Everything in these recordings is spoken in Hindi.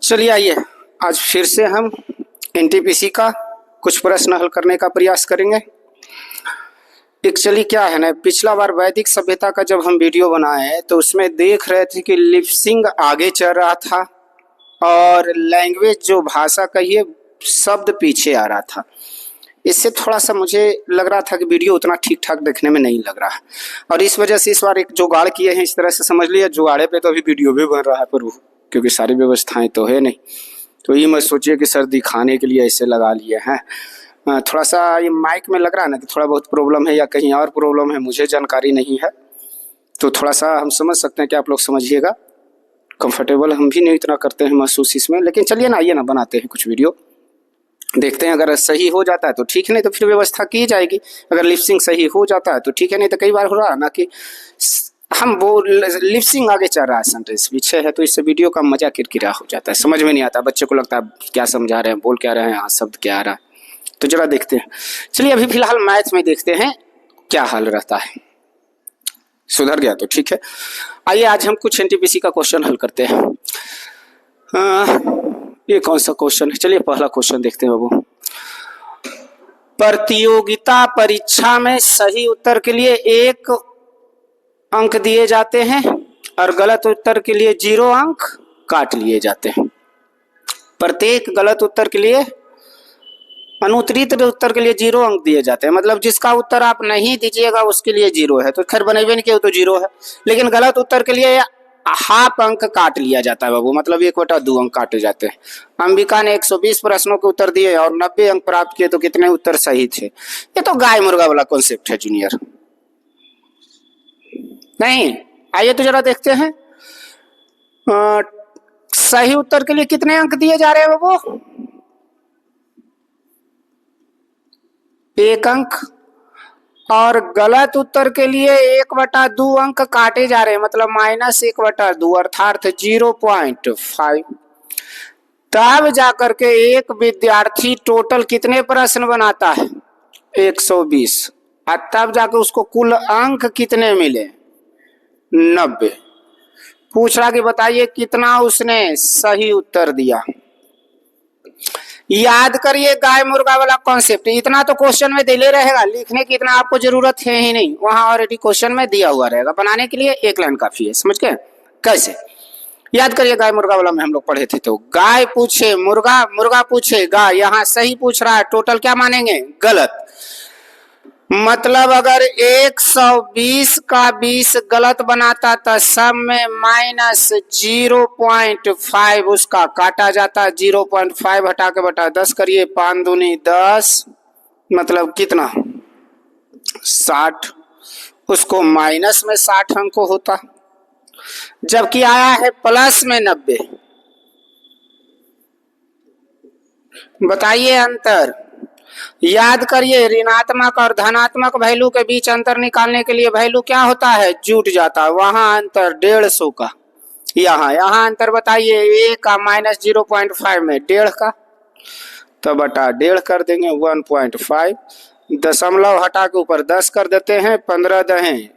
चलिए आइए, आज फिर से हम एनटीपीसी का कुछ प्रश्न हल करने का प्रयास करेंगे। एक्चुअली क्या है ना, पिछला बार वैदिक सभ्यता का जब हम वीडियो बनाए तो उसमें देख रहे थे कि लिपसिंग आगे चल रहा था और लैंग्वेज जो भाषा कहिए शब्द पीछे आ रहा था। इससे थोड़ा सा मुझे लग रहा था कि वीडियो उतना ठीक ठाक देखने में नहीं लग रहा, और इस वजह से इस बार एक जुगाड़ किए हैं। इस तरह से समझ लिया, जुगाड़े पे तो अभी वीडियो भी बन रहा है पर क्योंकि सारी व्यवस्थाएं तो है नहीं, तो ये मत सोचिए कि सर दिखाने के लिए ऐसे लगा लिए हैं। थोड़ा सा ये माइक में लग रहा है ना कि थोड़ा बहुत प्रॉब्लम है या कहीं और प्रॉब्लम है, मुझे जानकारी नहीं है, तो थोड़ा सा हम समझ सकते हैं कि आप लोग समझिएगा। कंफर्टेबल हम भी नहीं इतना करते हैं महसूस इसमें, लेकिन चलिए ना, आइए ना बनाते हैं कुछ वीडियो, देखते हैं। अगर सही हो जाता है तो ठीक है, नहीं तो फिर व्यवस्था की जाएगी। अगर लिपसिंग सही हो जाता है तो ठीक है, नहीं तो कई बार हो रहा है ना कि हम वो लिपसिंग आगे चल रहा है, सेंटेंस पीछे है, तो इससे वीडियो का मजा किरकिरा हो जाता है, समझ में नहीं आता। बच्चे को लगता है क्या समझा रहे हैं, बोल क्या रहे हैं, शब्द क्या आ रहा है। तो जरा देखते हैं। चलिए अभी फिलहाल मैथ में देखते हैं क्या हल रहता है। सुधर गया तो ठीक है। आइए आज हम कुछ एनटीपीसी का क्वेश्चन हल करते हैं। ये कौन सा क्वेश्चन है? चलिए पहला क्वेश्चन देखते हैं बाबू। प्रतियोगिता परीक्षा में सही उत्तर के लिए 1 अंक दिए जाते हैं और गलत उत्तर के लिए 0 अंक काट लिए जाते हैं। प्रत्येक गलत उत्तर के लिए, अनुत्तरित उत्तर के लिए 0 अंक दिए जाते हैं। मतलब जिसका उत्तर आप नहीं दीजिएगा उसके लिए 0 है, तो खैर बनेबे नहीं किया तो 0 है। लेकिन गलत उत्तर के लिए ½ अंक काट लिया जाता है बाबू, मतलब 1/2 अंक काटे जाते हैं। अंबिका ने 120 प्रश्नों के उत्तर दिए और 90 अंक प्राप्त किए, तो कितने उत्तर सही थे? ये तो गाय मुर्गा वाला कॉन्सेप्ट है जूनियर, नहीं। आइए तो जरा देखते हैं सही उत्तर के लिए कितने अंक दिए जा रहे हैं बाबू? 1 अंक, और गलत उत्तर के लिए 1/2 अंक काटे जा रहे हैं, मतलब -1/2 अर्थात 0.5। तब जाकर के एक विद्यार्थी टोटल कितने प्रश्न बनाता है? 120। और तब जाकर उसको कुल अंक कितने मिले? 90। पूछ रहा कि बताइए कितना उसने सही उत्तर दिया। याद करिए गाय मुर्गा वाला कॉन्सेप्ट, इतना तो क्वेश्चन में दिले रहेगा, लिखने की इतना आपको जरूरत है ही नहीं, वहां ऑलरेडी क्वेश्चन में दिया हुआ रहेगा। बनाने के लिए 1 लाइन काफी है, समझ गए? कैसे याद करिए? गाय मुर्गा वाला में हम लोग पढ़े थे, तो गाय पूछे मुर्गा, मुर्गा पूछे गाय, यहाँ सही पूछ रहा है, टोटल क्या मानेंगे? गलत। मतलब अगर 120 का 20 गलत बनाता तो सब में -0.5 उसका काटा जाता। 0.5 हटा के बटा 10 करिए, 5 दूनी 10, मतलब कितना? 60। उसको माइनस में 60 अंक होता, जबकि आया है प्लस में 90। बताइए अंतर। याद करिए, ऋणात्मक और धनात्मक वैल्यू के बीच अंतर निकालने के लिए वैल्यू क्या होता है? जुट जाता है। वहां अंतर 150 का, यहाँ अंतर बताइए, 1 का -0.5 में 1.5 का, तो बटा 1.5 कर देंगे, 1.5। दशमलव हटा के ऊपर 10 कर देते हैं, 15 दहें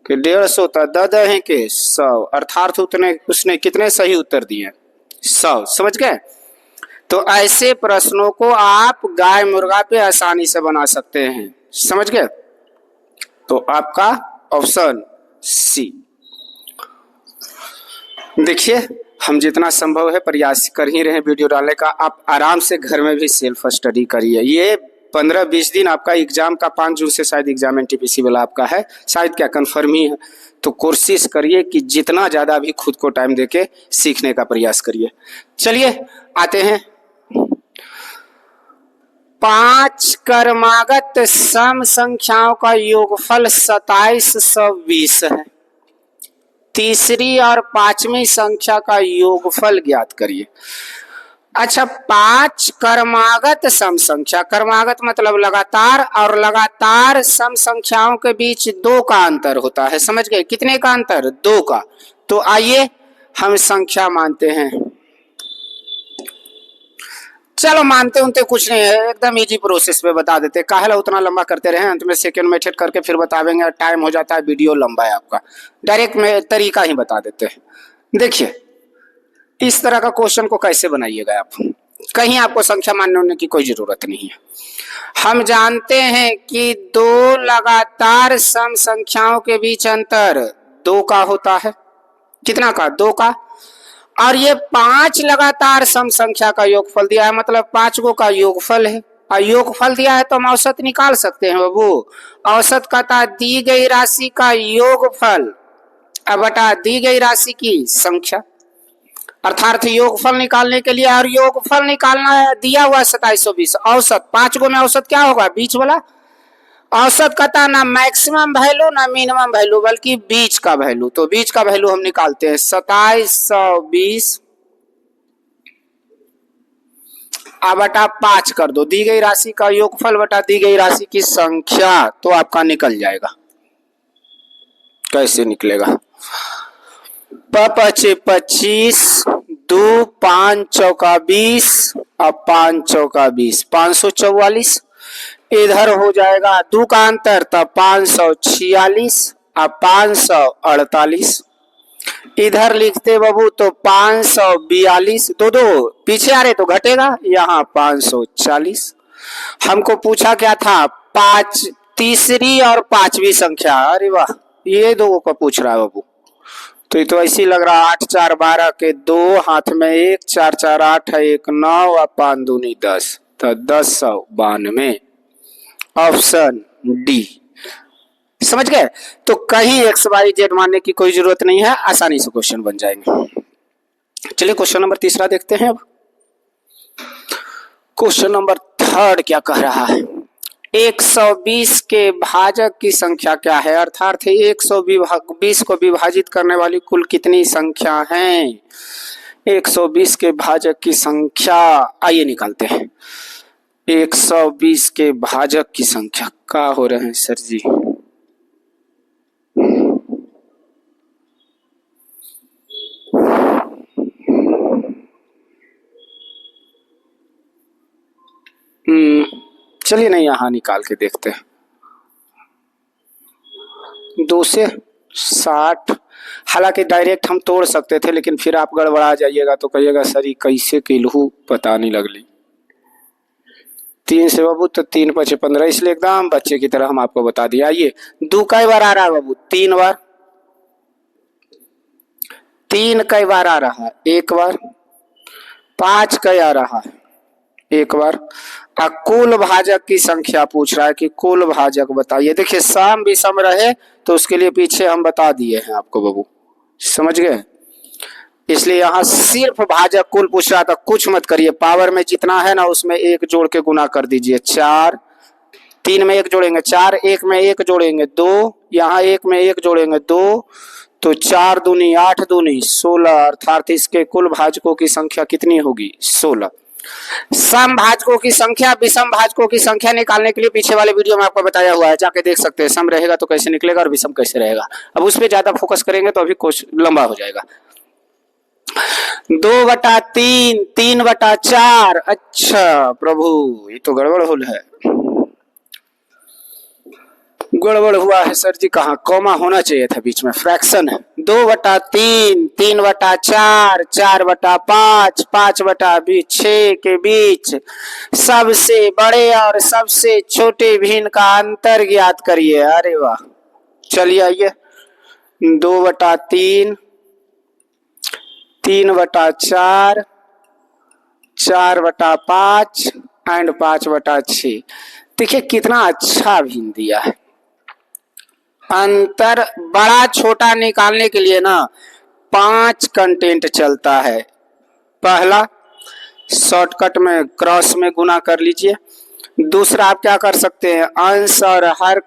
के 150, तो 10 दहें के 100, अर्थात उतने उसने कितने सही उत्तर दिए? 100। समझ गए? तो ऐसे प्रश्नों को आप गाय मुर्गा पे आसानी से बना सकते हैं, समझ गए? तो आपका ऑप्शन सी। देखिए हम जितना संभव है प्रयास कर ही रहे हैं वीडियो डालने का। आप आराम से घर में भी सेल्फ स्टडी करिए। ये 15-20 दिन आपका एग्जाम का, 5 जून से शायद एग्जाम एनटीपीसी वाला आपका है, शायद क्या कन्फर्म ही है। तो कोशिश करिए कि जितना ज्यादा भी खुद को टाइम देके सीखने का प्रयास करिए। चलिए आते हैं। 5 क्रमागत सम संख्याओं का योगफल 2720 है। तीसरी और 5वीं संख्या का योगफल ज्ञात करिए। अच्छा, 5 क्रमागत सम संख्या, क्रमागत मतलब लगातार, और लगातार सम संख्याओं के बीच 2 का अंतर होता है, समझ गए? कितने का अंतर? 2 का। तो आइए हम संख्या मानते हैं। चलो मानते उनते कुछ नहीं है, एकदम इजी प्रोसेस पे बता देते। काहे उतना लंबा करते रहे, अंत में सेकंड मेथड करके फिर बतावेंगे, टाइम हो जाता है, वीडियो लंबा है आपका। डायरेक्ट में तरीका ही बता देते हैं। देखिए इस तरह का क्वेश्चन को कैसे बनाइएगा आप, कहीं आपको संख्या मानने होने की कोई जरूरत नहीं है। हम जानते हैं कि दो लगातार सम संख्याओं के बीच अंतर 2 का होता है। कितना का? 2 का। और ये 5 लगातार सम संख्या का योगफल दिया है, मतलब 5 गो का योगफल है। और योगफल दिया है तो हम औसत निकाल सकते हैं बाबू। औसत कहता दी गई राशि का योगफल बटा दी गई राशि की संख्या, अर्थात योगफल निकालने के लिए, और योगफल निकालना है दिया हुआ 2720। औसत 5 गो में औसत क्या होगा? बीच वाला औसत कहता ना मैक्सिमम वैल्यू ना मिनिमम वैल्यू, बल्कि बीच का वैल्यू। तो बीच का वैल्यू हम निकालते हैं 2720 बटा 5 कर दो, दी गई राशि का योगफल बटा दी गई राशि की संख्या, तो आपका निकल जाएगा। कैसे निकलेगा? 5 25, 2 5 चौका 20 और 5 चौका 20, 544। इधर हो जाएगा 2 का अंतर, तब 546 और 548। इधर लिखते बाबू तो 542, दो पीछे आ रहे तो घटेगा, यहाँ 540। हमको पूछा क्या था? 5 तीसरी और 5वीं संख्या। अरे वाह, ये दो का पूछ रहा है बाबू। तो ये तो ऐसी लग रहा 8 4 12 के 2, हाथ में 1, 4 4 8 है 1 9 और 5 दूनी 10, तो 1092। Option D. समझ गए? तो कहीं एक्स वाई जेड मानने की कोई जरूरत नहीं है, आसानी से क्वेश्चन बन जाएंगे। चलिए क्वेश्चन नंबर 3 देखते हैं। अब क्वेश्चन नंबर 3 क्या कह रहा है? 120 के भाजक की संख्या क्या है, अर्थात 120 को विभाजित करने वाली कुल कितनी संख्या है? 120 के भाजक की संख्या आइए निकालते हैं। 120 के भाजक की संख्या क्या हो रहे हैं सर जी? चलिए नहीं, यहां निकाल के देखते हैं। 2 से 60, हालांकि डायरेक्ट हम तोड़ सकते थे, लेकिन फिर आप गड़बड़ा जाइएगा तो कहिएगा सर ये कैसे किलू पता नहीं लगली। 3 से बाबू तो 3 5 15, इसलिए एकदम बच्चे की तरह हम आपको बता दिया। आइए 2 कई बार आ रहा है बाबू? 3 बार। 3 कई बार आ रहा है? 1 बार। 5 कई आ रहा है? 1 बार। कुल भाजक की संख्या पूछ रहा है कि कुल भाजक बताइए। देखिए सम विषम रहे तो उसके लिए पीछे हम बता दिए हैं आपको बाबू, समझ गए? इसलिए यहाँ सिर्फ भाजक कुल पूछ रहा था। कुछ मत करिए, पावर में जितना है ना उसमें 1 जोड़ के गुना कर दीजिए। 4, 3 में 1 जोड़ेंगे 4, 1 में 1 जोड़ेंगे 2, यहाँ 1 में 1 जोड़ेंगे 2, तो 4 दूनी 8 दूनी 16, अर्थात इसके कुल भाजकों की संख्या कितनी होगी? 16। सम भाजकों की संख्या विषम भाजकों की संख्या निकालने के लिए पीछे वाले वीडियो में आपको बताया हुआ है, जाके देख सकते हैं। सम रहेगा तो कैसे निकलेगा और विषम कैसे रहेगा। अब उस पर ज्यादा फोकस करेंगे तो अभी क्वेश्चन लंबा हो जाएगा। 2/3, 3/4। अच्छा प्रभु, ये तो गड़बड़ हो है, गड़बड़ हुआ है सर जी। कहाँ कॉमा होना चाहिए था बीच में, फ्रैक्शन है। 2/3, 3/4, 4/5, 5/20, 6 के बीच सबसे बड़े और सबसे छोटे भिन्न का अंतर ज्ञात करिए। अरे वाह, चलिए आइए। 2/3, 3/4, 4/5 एंड 5/6। देखिए कितना अच्छा भिन्न दिया है। अंतर बड़ा छोटा निकालने के लिए ना 5 कंटेंट चलता है। पहला, शॉर्टकट में क्रॉस में गुना कर लीजिए। दूसरा आप क्या कर सकते हैं, अंश और हर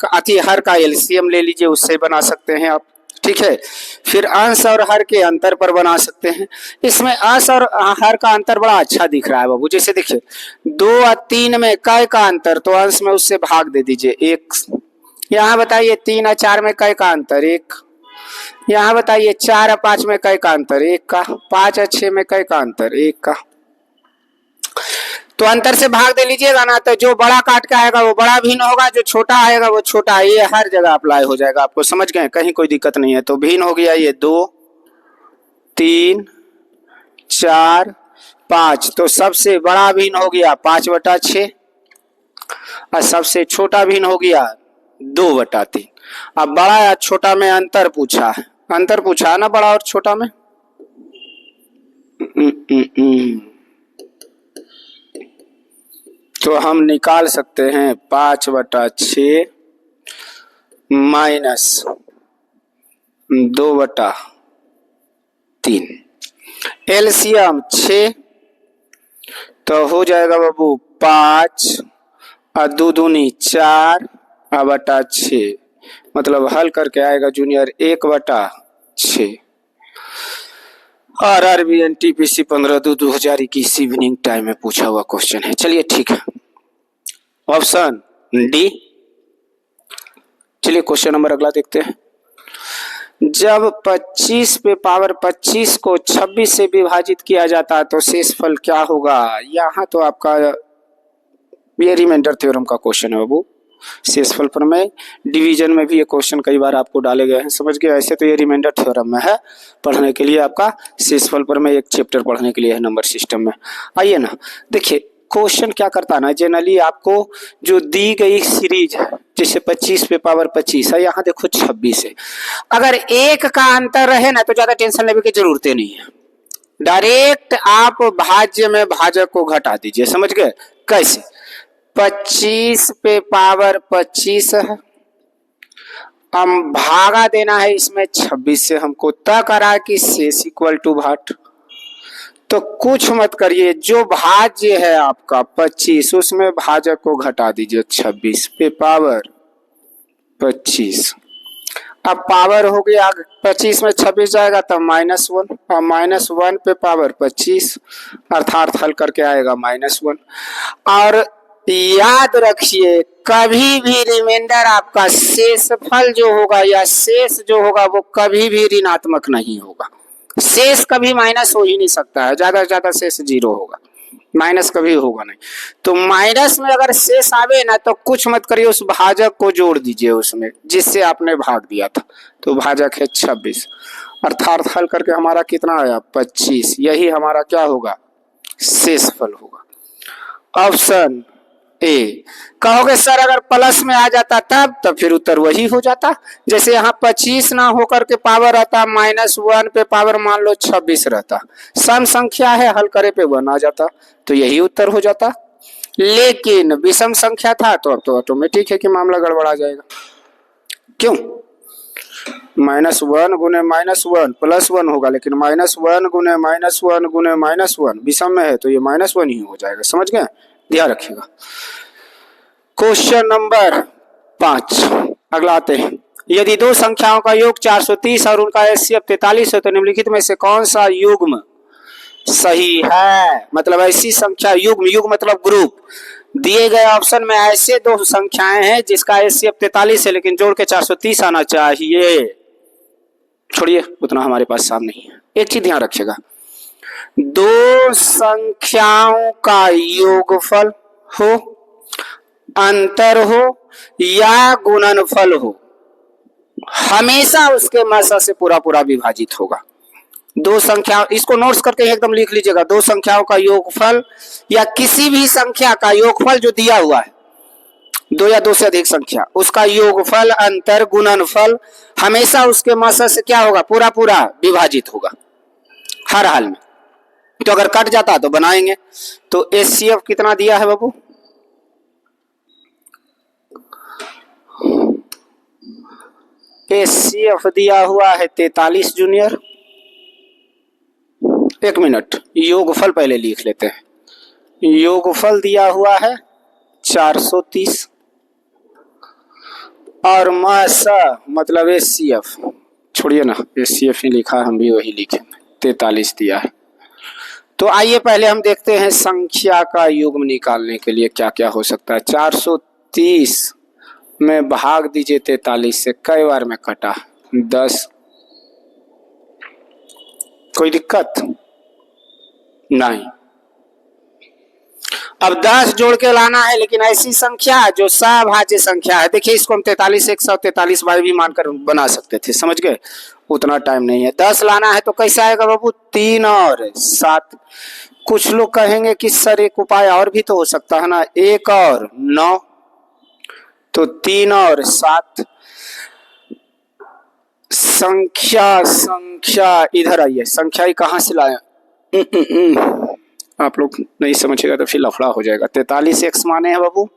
का एलसीएम ले लीजिए, उससे बना सकते हैं आप, ठीक है। फिर अंश और हर के अंतर पर बना सकते हैं। इसमें अंश और हर का अंतर बड़ा अच्छा दिख रहा है बाबू। जैसे देखिए 2 और 3 में कै का अंतर, तो अंश में उससे भाग दे दीजिए 1। यहाँ बताइए 3 और 4 में कै का अंतर 1। यहाँ बताइए 4 और 5 में कै का अंतर 1 का। 5 और 6 में कै का अंतर 1 का। तो अंतर से भाग दे लीजिएगा ना, तो जो बड़ा काट के आएगा वो बड़ा भिन्न होगा, जो छोटा आएगा वो छोटा। ये हर जगह अप्लाई हो जाएगा, आपको समझ गए, कहीं कोई दिक्कत नहीं है। तो भिन्न हो गया ये 2 3 4 5। तो सबसे बड़ा भिन्न हो गया 5/6 और सबसे छोटा भिन्न हो गया 2/3। अब बड़ा या छोटा में अंतर पूछा है, अंतर पूछा है ना बड़ा और छोटा में। तो हम निकाल सकते हैं 5/6 माइनस 2/3। एलसीएम 6, तो हो जाएगा बाबू 5 और 2 दूनी 4/6, मतलब हल करके आएगा जूनियर 1/6। और आरबी एनटीपीसी 15/2/2021 इवनिंग टाइम में पूछा हुआ क्वेश्चन है। चलिए ठीक है, ऑप्शन डी। चलिए क्वेश्चन नंबर अगला देखते हैं। जब 25 पे पावर 25 को 26 से विभाजित किया जाता है तो शेषफल क्या होगा। यहाँ तो आपका ये रिमाइंडर थ्योरम का क्वेश्चन है बाबू। शेषफल पर में डिवीजन में भी ये क्वेश्चन कई बार आपको डाले गए हैं, समझ गए। ऐसे तो ये रिमाइंडर थ्योरम में है, पढ़ने के लिए आपका शेषफल पर में एक चैप्टर पढ़ने के लिए है नंबर सिस्टम में। आइए ना देखिए क्वेश्चन क्या करता ना, जनरली आपको जो दी गई सीरीज है, जैसे 25 पे पावर 25 है, यहाँ देखो 26 है। अगर एक का अंतर रहे ना तो ज्यादा टेंशन लेने की जरूरत नहीं है, डायरेक्ट आप भाज्य में भाजक को घटा दीजिए, समझ गए। कैसे, 25 पे पावर 25 है, हम भागा देना है इसमें 26 से, हमको तय करा कि शेष इक्वल टू भाट। तो कुछ मत करिए, जो भाज्य है आपका 25 उसमें भाजक को घटा दीजिए 26 पे पावर 25। अब पावर हो गया 25 में 26 जाएगा तब -1, और -1 पे पावर 25 अर्थात हल करके आएगा -1। और याद रखिए कभी भी रिमाइंडर आपका शेषफल जो होगा या शेष जो होगा वो कभी भी ऋणात्मक नहीं होगा। शेष कभी माइनस हो ही नहीं सकता है, ज्यादा से ज्यादा शेष 0 होगा, माइनस कभी होगा नहीं। तो माइनस में अगर शेष आवे ना तो कुछ मत करिए, उस भाजक को जोड़ दीजिए उसमें जिससे आपने भाग दिया था। तो भाजक है 26, अर्थात हल करके हमारा कितना आया 25। यही हमारा क्या होगा, शेषफल होगा। Option A. कहोगे सर अगर प्लस में आ जाता तब फिर उत्तर वही हो जाता। जैसे यहाँ 25 ना होकर के पावर रहता -1 पे पावर मान लो 26 रहता, सम संख्या है हल करे पे 1 आ जाता, तो यही उत्तर हो जाता। लेकिन विषम संख्या था तो अब तो ऑटोमेटिक है कि मामला गड़बड़ा जाएगा। क्यों, -1 गुने -1 +1 होगा, लेकिन -1 गुने -1 गुने -1 विषम में है तो ये -1 ही हो जाएगा, समझ गए, ध्यान रखिएगा। क्वेश्चन नंबर 5 अगला आते हैं। यदि दो संख्याओं का योग 430 और उनका एचसीएफ 43 है तो निम्नलिखित में से कौन सा युग्म सही है। मतलब ऐसी संख्या युग्म, युग्म मतलब ग्रुप, दिए गए ऑप्शन में ऐसे दो संख्याएं हैं जिसका एचसीएफ 43 है लेकिन जोड़ के 430 आना चाहिए। छोड़िए उतना हमारे पास सामने नहीं है। एक चीज ध्यान रखिएगा, दो संख्याओं का योगफल हो, अंतर हो या गुणनफल हो, हमेशा उसके मात्रा से पूरा पूरा विभाजित होगा। दो संख्या, इसको नोट्स करके एकदम लिख लीजिएगा, दो संख्याओं का योगफल या किसी भी संख्या का योगफल जो दिया हुआ है, दो या दो से अधिक संख्या, उसका योगफल अंतर गुणनफल हमेशा उसके मात्रा से क्या होगा, पूरा पूरा विभाजित होगा हर हाल में। तो अगर कट जाता तो बनाएंगे। तो एचसीएफ कितना दिया है बाबू, एचसीएफ दिया हुआ है 43 जूनियर। एक मिनट, योगफल पहले लिख लेते हैं। योगफल दिया हुआ है 430 और मासा मतलब एचसीएफ, छोड़िए ना एचसीएफ ही लिखा, हम भी वही लिखे, 43 दिया है। तो आइए पहले हम देखते हैं संख्या का युग्म निकालने के लिए क्या क्या हो सकता है। 430 में भाग दीजिए 43 से, कई बार में कटा 10, कोई दिक्कत नहीं। अब 10 जोड़ के लाना है, लेकिन ऐसी संख्या जो सभाज्य संख्या है। देखिए इसको हम 43 143 बाई भी मानकर बना सकते थे, समझ गए, उतना टाइम नहीं है। 10 लाना है तो कैसे आएगा बाबू, 3 और 7। कुछ लोग कहेंगे कि सर एक उपाय और भी तो हो सकता है ना, 1 और 9, तो 3 और 7। संख्या इधर आइए, संख्या ही कहां से लाए, आप लोग नहीं समझेगा तो फिर लफड़ा हो जाएगा। 43 x माने हैं बाबू,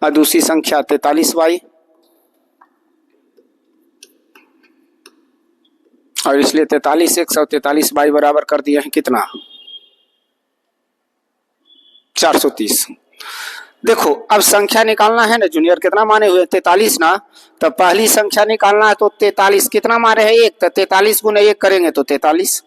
और दूसरी संख्या 43 y, और इसलिए 43 x और 43 y बराबर कर दिए हैं कितना, 430। देखो अब संख्या निकालना है ना जूनियर, कितना माने हुए 43 ना, तो पहली संख्या निकालना है तो 43 कितना मारे हैं 1, तो 43 गुने 1 करेंगे तो 43,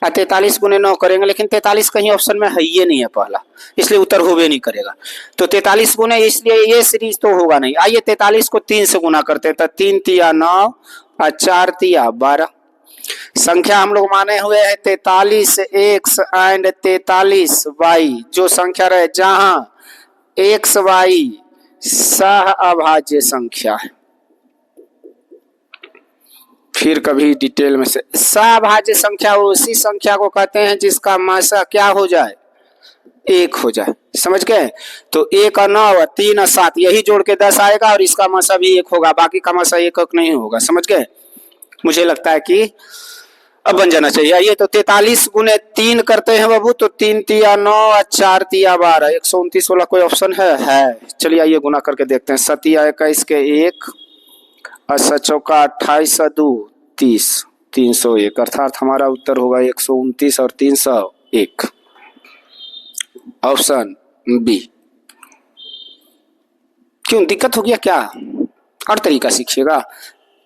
और 43 गुने 9 करेंगे, लेकिन 43 कहीं ऑप्शन में है ये नहीं है पहला, इसलिए उत्तर होवे नहीं करेगा। तो 43 गुने, इसलिए ये सीरीज तो होगा नहीं। आइए 43 को 3 से गुना करते हैं, तो 3 तिया 9 और 4 तिया 12। संख्या हम लोग माने हुए है 43 x एंड 43 y, जो संख्या रहे जहां x y सह अभाज्य संख्या है। फिर कभी डिटेल में से, सभाज्य संख्या उसी संख्या को कहते हैं जिसका मासा क्या हो जाए, 1 हो जाए, समझ गए। तो 1 और 9 और 3 और 7 यही जोड़ के 10 आएगा, और इसका मासा भी 1 होगा, बाकी का मासा 1 नहीं होगा, समझ गए। मुझे लगता है कि अब बन जाना चाहिए। आइए तो 43 गुने 3 करते हैं बाबू, तो 3 तिया 9 और 4 तिया 12, 129 वाला कोई ऑप्शन है। चलिए आइए गुना करके देखते हैं। 7 तिया 21 के 1 और 7 चौका 28 और 2 30, 301, अर्थात हमारा उत्तर होगा 129 और 301, ऑप्शन बी। क्यों दिक्कत हो गया क्या, और तरीका सीखिएगा,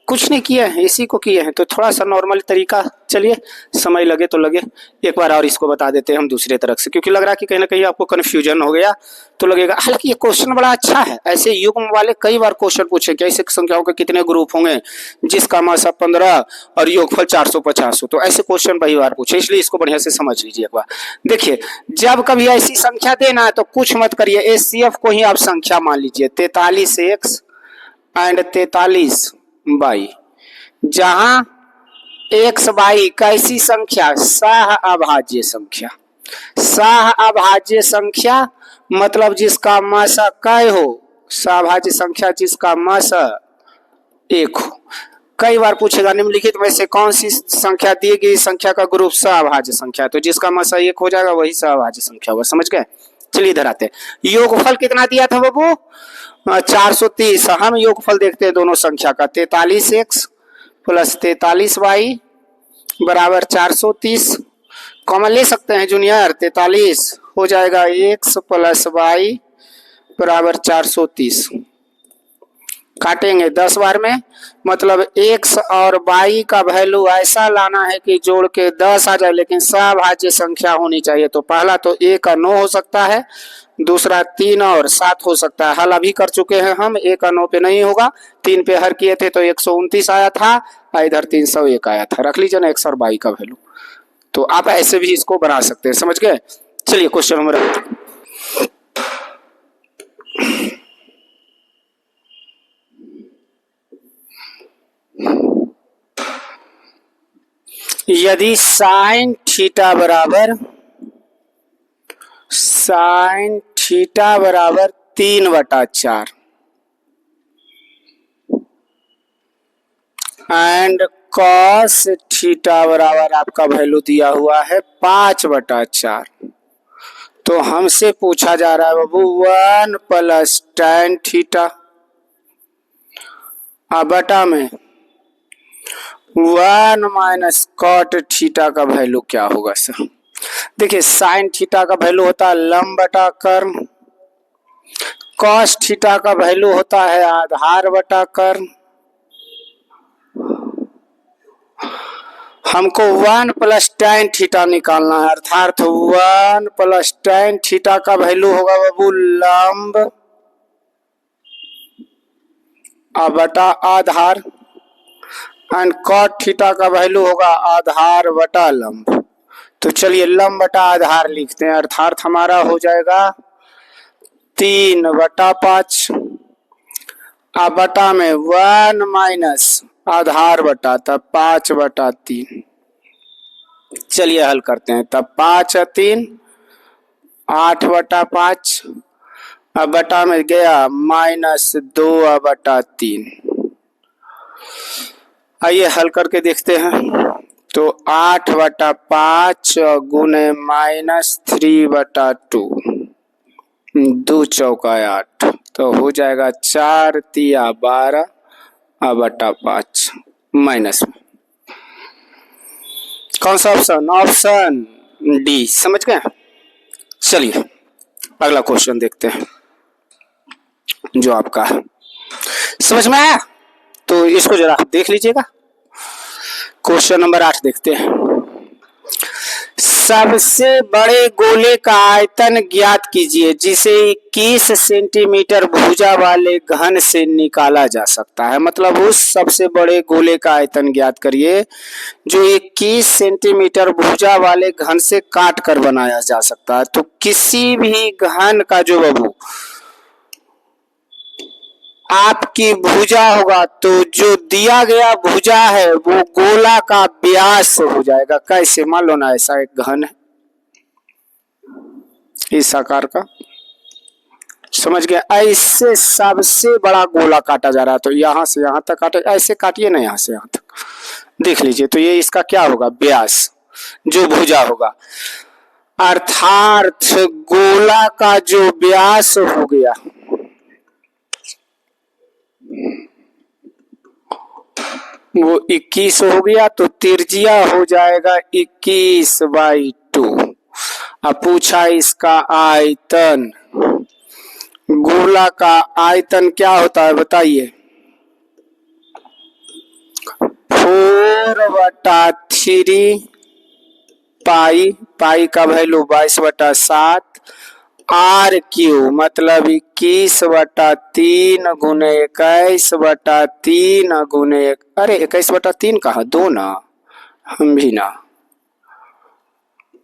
कुछ नहीं किए हैं, इसी को किए हैं, तो थोड़ा सा नॉर्मल तरीका। चलिए समय लगे तो लगे, एक बार और इसको बता देते हैं हम दूसरे तरफ से, क्योंकि लग रहा है कि कहीं ना कहीं आपको कन्फ्यूजन हो गया तो लगेगा। हालांकि ये क्वेश्चन बड़ा अच्छा है, ऐसे युग्म वाले कई बार क्वेश्चन पूछे कि ऐसे संख्याओं के कितने ग्रुप होंगे जिसका मासा 15 और योगफल 450 हो, तो ऐसे क्वेश्चन कई बार पूछे, इसलिए इसको बढ़िया से समझ लीजिए एक बार। देखिए जब कभी ऐसी संख्या देना है तो कुछ मत करिए, HCF को ही आप संख्या मान लीजिए, 43 x एंड 43 y, जहां x y कैसी संख्या, सह अभाज्य संख्या। सह अभाज्य संख्या मतलब जिसका मासा कै हो, सभाज्य संख्या जिसका मासा 1 हो। कई बार पूछेगा निम्नलिखित में से कौन सी संख्या दी गई संख्या का ग्रुप सभाज्य संख्या, तो जिसका मासा 1 हो जाएगा वही सभाज्य संख्या होगा, समझ गए। चलिए इधर आते हैं, योगफल कितना दिया था बाबू, 430। हम योगफल देखते हैं दोनों संख्या का, 43 x प्लस 43 y बराबर 430। कॉमन ले सकते हैं जूनियर, 43 हो जाएगा x प्लस y बराबर 430, काटेंगे 10 बार में, मतलब x और y का वैल्यू ऐसा लाना है कि जोड़ के 10 आ जाए, लेकिन सभाज्य संख्या होनी चाहिए। तो पहला तो 1 और 9 हो सकता है, दूसरा 3 और 7 हो सकता है। हल अभी कर चुके हैं हम, 1 और 9 पे नहीं होगा, 3 पे हल किए थे तो 129 आया था, इधर 301 आया था। रख लीजिए ना x और y का वैल्यू, तो आप ऐसे भी इसको बना सकते हैं, समझ गए। चलिए क्वेश्चन नंबर, यदि साइन थीटा बराबर 3/4 एंड कॉस थीटा बराबर आपका वैल्यू दिया हुआ है 5/4, तो हमसे पूछा जा रहा है बाबू 1 प्लस tan थीटा बटा में 1 माइनस कॉट थीटा का वैल्यू क्या होगा सर। देखिए साइन थीटा का वैल्यू होता है लंब बटा कर्म, कॉस थीटा का वैल्यू होता है आधार बटा कर्म। हमको 1 प्लस tan थीटा निकालना है, अर्थात 1 प्लस tan थीटा का वैल्यू होगा बाबू लंब बटा आधार, एंड कॉट थीटा का वैल्यू होगा आधार बटा लंब। तो चलिए लंब बटा आधार लिखते हैं, अर्थात हमारा हो जाएगा 3/5, अब बटा में 1 माइनस आधार बटा, तब 5/3। चलिए हल करते हैं। तब 5 और 3 8/5, अब बटा में गया -2/3। आइए हल करके देखते हैं। तो 8/5 गुने -3/2, 2 चौका 8, तो हो जाएगा 4 तिया 12/5 माइनस में। कौन सा ऑप्शन? Option D. समझ गए? चलिए अगला क्वेश्चन देखते हैं जो आपका है। समझ में आया? तो इसको जरा देख लीजिएगा। क्वेश्चन नंबर 8 देखते हैं। सबसे बड़े गोले का आयतन ज्ञात कीजिए जिसे 21 सेंटीमीटर भुजा वाले घन से निकाला जा सकता है। मतलब उस सबसे बड़े गोले का आयतन ज्ञात करिए जो 21 सेंटीमीटर भुजा वाले घन से काट कर बनाया जा सकता है। तो किसी भी घन का जो बाबू आपकी भुजा होगा, तो जो दिया गया भुजा है वो गोला का व्यास हो जाएगा। कैसे? मान लो ना ऐसा एक घन है इस आकार का, समझ गए? ऐसे सबसे बड़ा गोला काटा जा रहा है, तो यहां से यहां तक काटे, ऐसे काटिए ना, यहां से यहां तक देख लीजिए। तो ये इसका क्या होगा? व्यास, जो भुजा होगा। अर्थात गोला का जो व्यास हो गया वो 21 हो गया, तो त्रिज्या हो जाएगा 21/2। अब पूछा इसका आयतन। गोला का आयतन क्या होता है बताइए? 4/3 पाई, पाई का वैल्यू 22/7 R³ मतलब 21/3 गुने 21/3 गुने, अरे 21/3 कहा? 2 ना, हम भी ना,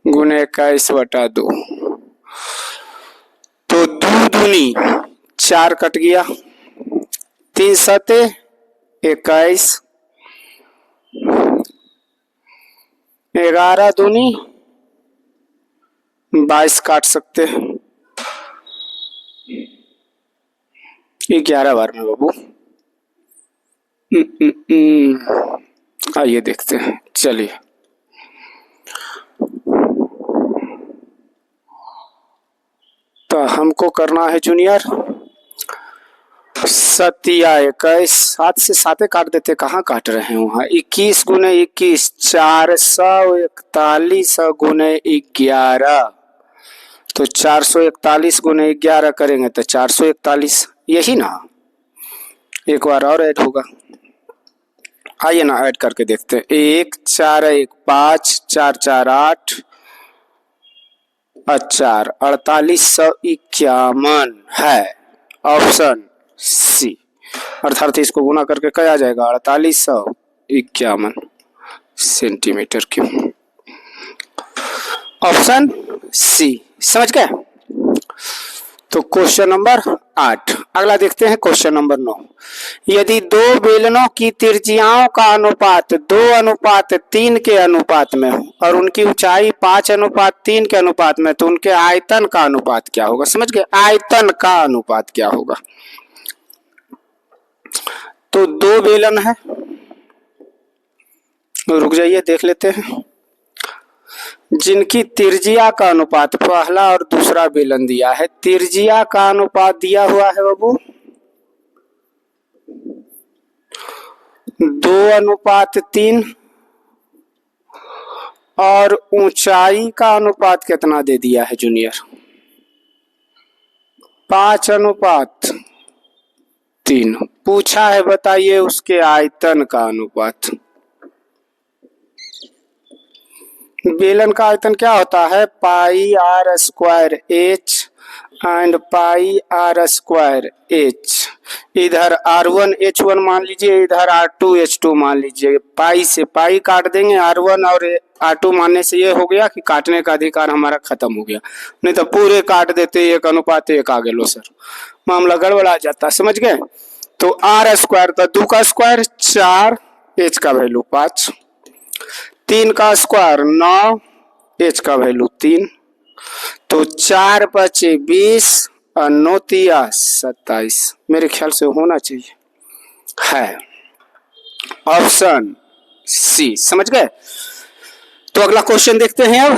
गुने 21/2। तो 2 दूनी 4 कट गया, 3 सते 21, 11 दूनी 22 काट सकते हैं 11 बार में बाबू। आइए देखते हैं। चलिए तो हमको करना है जूनियर सतिया 21, 7 से 7 काट देते, कहाँ काट रहे हैं वहाँ। 21 गुने 21 441 गुने 11, तो 441 गुने 11 करेंगे तो 441, यही ना। एक बार और ऐड होगा, आइए ना ऐड करके देखते हैं। 1 4 1 5 4 4 8 4 4851 है ऑप्शन सी। अर्थात इसको गुना करके क्या आ जाएगा? 4851 सेंटीमीटर क्यूब, ऑप्शन सी। समझ गए? तो क्वेश्चन नंबर 8। अगला देखते हैं क्वेश्चन नंबर 9। यदि दो बेलनों की त्रिज्याओं का अनुपात 2:3 के अनुपात में हो और उनकी ऊंचाई 5:3 के अनुपात में, तो उनके आयतन का अनुपात क्या होगा? समझ गए? आयतन का अनुपात क्या होगा? तो 2 बेलन है, रुक जाइए देख लेते हैं। जिनकी त्रिज्या का अनुपात, पहला और दूसरा बेलन दिया है, त्रिज्या का अनुपात दिया हुआ है बाबू 2:3 और ऊंचाई का अनुपात कितना दे दिया है जूनियर? 5:3। पूछा है बताइए उसके आयतन का अनुपात। बेलन का आयतन क्या होता है? Pi r² h and pi R square H. इधर R1 H1 मान लीजिए, इधर R2 H2 मान लीजिए। पाई से पाई काट देंगे, R1 और R2 मानने से ये हो गया कि काटने का अधिकार हमारा खत्म हो गया, नहीं तो पूरे काट देते 1:1 आ गए लो सर, मामला गड़बड़ा जाता। समझ गए? तो R स्क्वायर का 2 का स्क्वायर 4, H का वैल्यू 5, 3 का स्क्वायर 9, H का वैल्यू 3, तो 4 बचे 20 और 9 तिया 27। मेरे ख्याल से होना चाहिए, है ऑप्शन सी। समझ गए? तो अगला क्वेश्चन देखते हैं। अब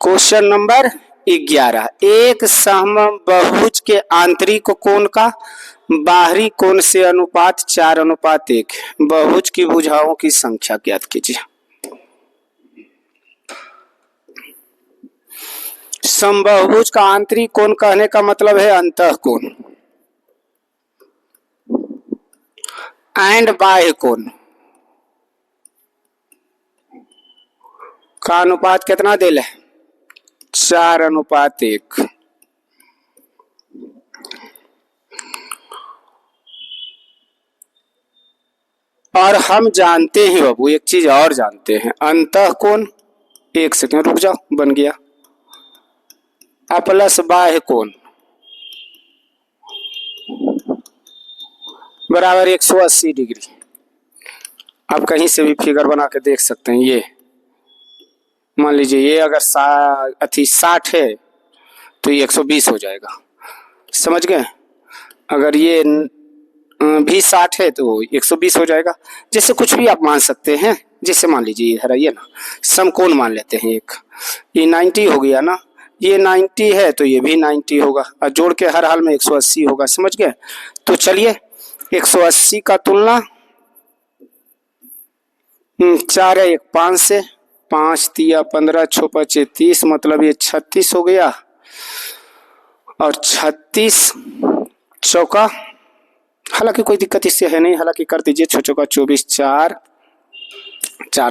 क्वेश्चन नंबर 11, एक समबाहुभुज के आंतरिक कोण का बाहरी कोण से अनुपात 4:1। बहुभुज की भुजाओं की संख्या ज्ञात कीजिए। समबाहुभुज का आंतरिक कोण कहने का मतलब है अंतः कोण, एंड बाह्य कोण का अनुपात कितना दिल है? 4:1। और हम जानते हैं बाबू, एक चीज और जानते हैं, अंतः कोण, एक सेकंड रुक जाओ, बन गया, प्लस बाह्य कोण बराबर 180 डिग्री। आप कहीं से भी फिगर बना के देख सकते हैं। ये मान लीजिए, ये अगर 60 है तो ये 120 हो जाएगा। समझ गए? अगर ये भी 60 है तो 120 हो जाएगा। जैसे कुछ भी आप मान सकते हैं। जैसे मान लीजिए इधर आइए ना, समकोण मान लेते हैं एक, ये 90 हो गया ना, ये 90 है तो ये भी 90 होगा, और जोड़ के हर हाल में 180 होगा। समझ गए? तो चलिए 180 का तुलना 4 है 1 5 से, 5 तिया 15, 6 5 30, मतलब ये 36 हो गया, और 36 चौका, हालांकि कोई दिक्कत इससे है नहीं, हालांकि कर दीजिए 6 चौका 24, 4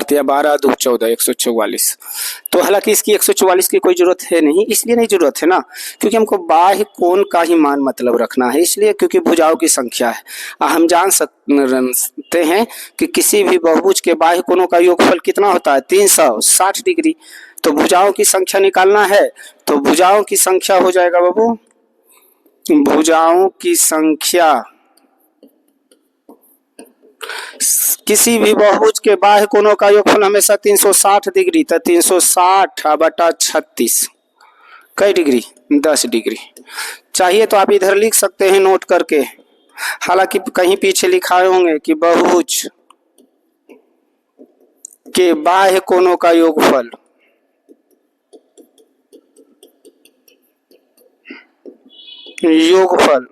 तिया 12, 2 14, 144। तो हालांकि इसकी 144 की कोई जरूरत है नहीं, इसलिए नहीं जरूरत है ना क्योंकि हमको बाह्य कोण का ही मान मतलब रखना है, इसलिए क्योंकि भुजाओं की संख्या है। हम जान सकते हैं कि किसी भी बहुभुज के बाह्य कोणों का योगफल कितना होता है? 360 डिग्री। तो भुजाओं की संख्या निकालना है, तो भुजाओं की संख्या हो जाएगा बाबू, भुजाओं की संख्या किसी भी बहुभुज के बाह्य कोणों का योगफल हमेशा 360 डिग्री, तो 360 बटा 36 कई डिग्री? 10 डिग्री। चाहिए तो आप इधर लिख सकते हैं नोट करके, हालांकि कहीं पीछे लिखाए होंगे कि बहुभुज के बाह्य कोणों का योगफल योगफल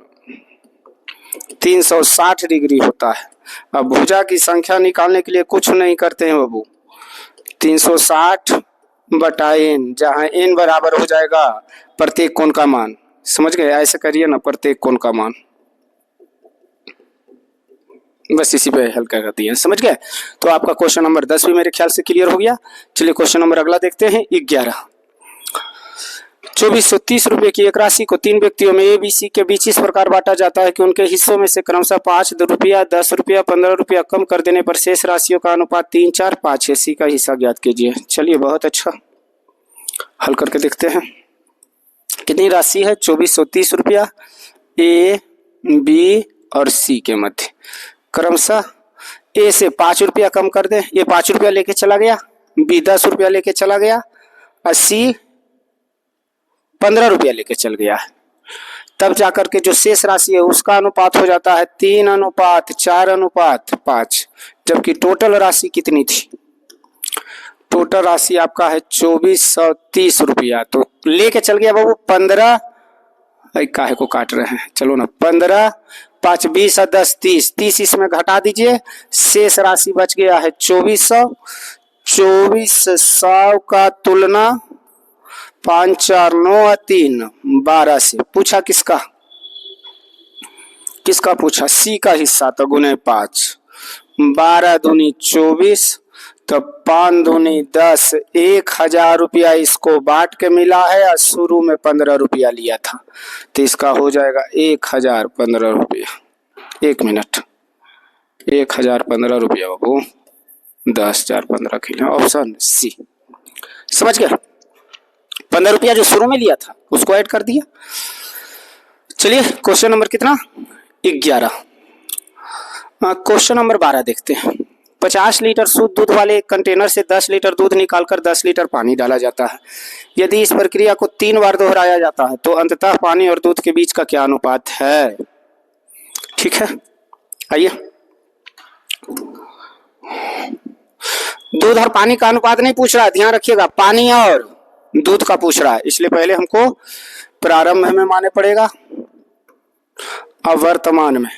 360 डिग्री होता है। अब भुजा की संख्या निकालने के लिए कुछ नहीं करते हैं बाबू, 360 बटा n, जहां n बराबर हो जाएगा प्रत्येक कोण का मान। समझ गए? ऐसे करिए ना, प्रत्येक कोण का मान, बस इसी पे हल्का कर दिया। समझ गए? तो आपका क्वेश्चन नंबर 10 भी मेरे ख्याल से क्लियर हो गया। चलिए क्वेश्चन नंबर अगला देखते हैं। 11, 2430 रुपए की एक राशि को 3 व्यक्तियों में ABC के बीच इस प्रकार बांटा जाता है कि उनके हिस्सों में से क्रमशः 5 रुपया, 10 रुपया, 15 रुपया कम कर देने पर शेष राशियों का अनुपात 3, 4, 5 है। C का हिस्सा ज्ञात कीजिए। चलिए बहुत अच्छा, हल करके देखते हैं। कितनी राशि है? 2430 रुपया A, B और C के मध्य। क्रमशः A से 5 रुपया कम कर दे, ये 5 रुपया लेके चला गया, B 10 रुपया लेके चला गया, और C 15 रुपया लेके चल गया है। तब जाकर के जो शेष राशि है उसका अनुपात हो जाता है 3:4:5, जबकि टोटल राशि कितनी थी? टोटल राशि आपका है 2430 रुपया। तो लेके चल गया बाबू 15, काहे को काट रहे हैं, चलो ना, 15, 5, 20 और 10, 30, 30 इसमें घटा दीजिए, शेष राशि बच गया है 2400। 2400 का तुलना 5, 4, 9, 3, 12 से। पूछा किसका? किसका पूछा? C का हिस्सा, तो गुने 5, 12 दूनी 24, तो 5 दूनी 10, 1000 रुपया इसको बांट के मिला है और शुरू में 15 रुपया लिया था, तो इसका हो जाएगा 1015 रुपया। 1 मिनट, 1015 रुपया बाबू, 10,000 15 किलो, ऑप्शन सी। समझ गया? 15 रुपया जो शुरू में लिया था उसको ऐड कर दिया। चलिए क्वेश्चन नंबर कितना, 11। क्वेश्चन नंबर 12 देखते हैं। 50 लीटर शुद्ध दूध वाले एक कंटेनर से 10 लीटर दूध निकालकर 10 लीटर पानी डाला जाता है। यदि इस प्रक्रिया को 3 बार दोहराया जाता है तो अंततः पानी और दूध के बीच का क्या अनुपात है? ठीक है, आइए। दूध और पानी का अनुपात नहीं पूछ रहा है, ध्यान रखिएगा, पानी और दूध का पूछ रहा है, इसलिए पहले हमको प्रारंभ में माने पड़ेगा और वर्तमान में।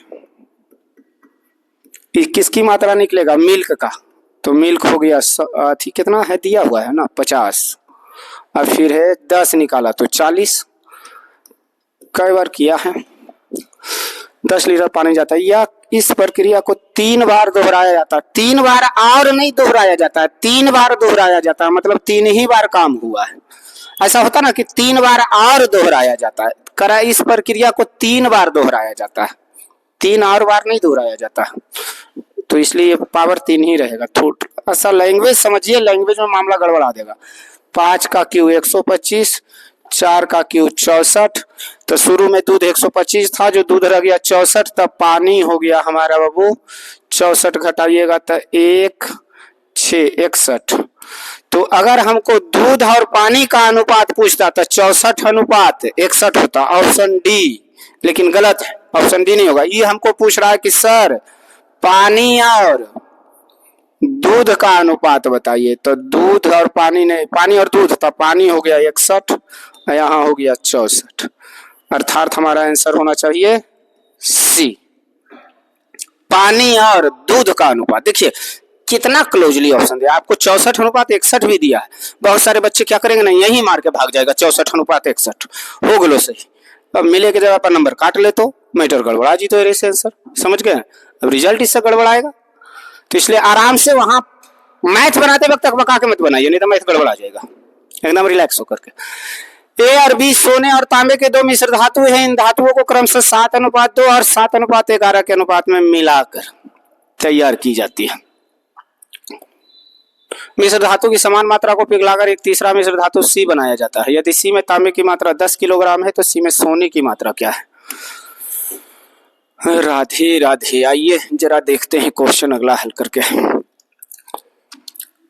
किसकी मात्रा निकलेगा? मिल्क का, तो मिल्क हो गया अथी कितना है दिया हुआ है ना 50, और फिर है 10 निकाला तो 40। कई बार किया है, 10 लीटर पानी जाता है। या इस प्रक्रिया को 3 बार दोहराया जाता है, 3 बार और नहीं दोहराया जाता है, 3 बार दोहराया जाता है, मतलब 3 ही बार काम हुआ है। ऐसा होता ना कि 3 बार और दोहराया जाता है, करा इस प्रक्रिया को 3 बार दोहराया जाता है, 3 और बार नहीं दोहराया जाता, तो इसलिए पावर 3 ही रहेगा। थोड़ा सा लैंग्वेज समझिए, लैंग्वेज में मामला गड़बड़ा देगा। 5 का क्यू 125, 4 का क्यू 64, तो शुरू में दूध 125 था, जो दूध रह गया 64, तब पानी हो गया हमारा बाबू 64 घटाइएगा तो 1 6 61। तो अगर हमको दूध और पानी का अनुपात पूछता तो 64 अनुपात 61 होता, ऑप्शन डी, लेकिन गलत है, ऑप्शन डी नहीं होगा। ये हमको पूछ रहा है कि सर पानी और दूध का अनुपात बताइए, तो दूध और पानी नहीं, पानी और दूध, तो पानी हो गया 61, यहाँ हो गया 64, अर्थात हमारा आंसर होना चाहिए सी, पानी और दूध का अनुपात। देखिए कितना क्लोजली ऑप्शन दिया आपको, 64 अनुपात 61 भी दिया है। बहुत सारे बच्चे क्या करेंगे ना, यही मार के भाग जाएगा 64 अनुपात 61 हो गलो सही, अब मिले के जगह पर नंबर काट ले तो मैटर गड़बड़ा जी, तो ऐसे आंसर समझ गए। अब रिजल्ट इससे गड़बड़ाएगा, तो इसलिए आराम से वहां मैथ बनाते वक्त बका के मत बनाइए, नहीं तो मैथ गड़बड़ा जाएगा। एकदम रिलैक्स होकर के। ए और बी सोने और तांबे के 2 मिश्र धातु हैं, इन धातुओं को क्रमशः 7:2 और 7:11 के अनुपात में मिलाकर तैयार की जाती है। मिश्र धातु की समान मात्रा को पिघलाकर एक तीसरा मिश्र धातु सी बनाया जाता है। यदि सी में तांबे की मात्रा 10 किलोग्राम है तो सी में सोने की मात्रा क्या है? राधे राधे। आइए जरा देखते हैं क्वेश्चन अगला हल करके।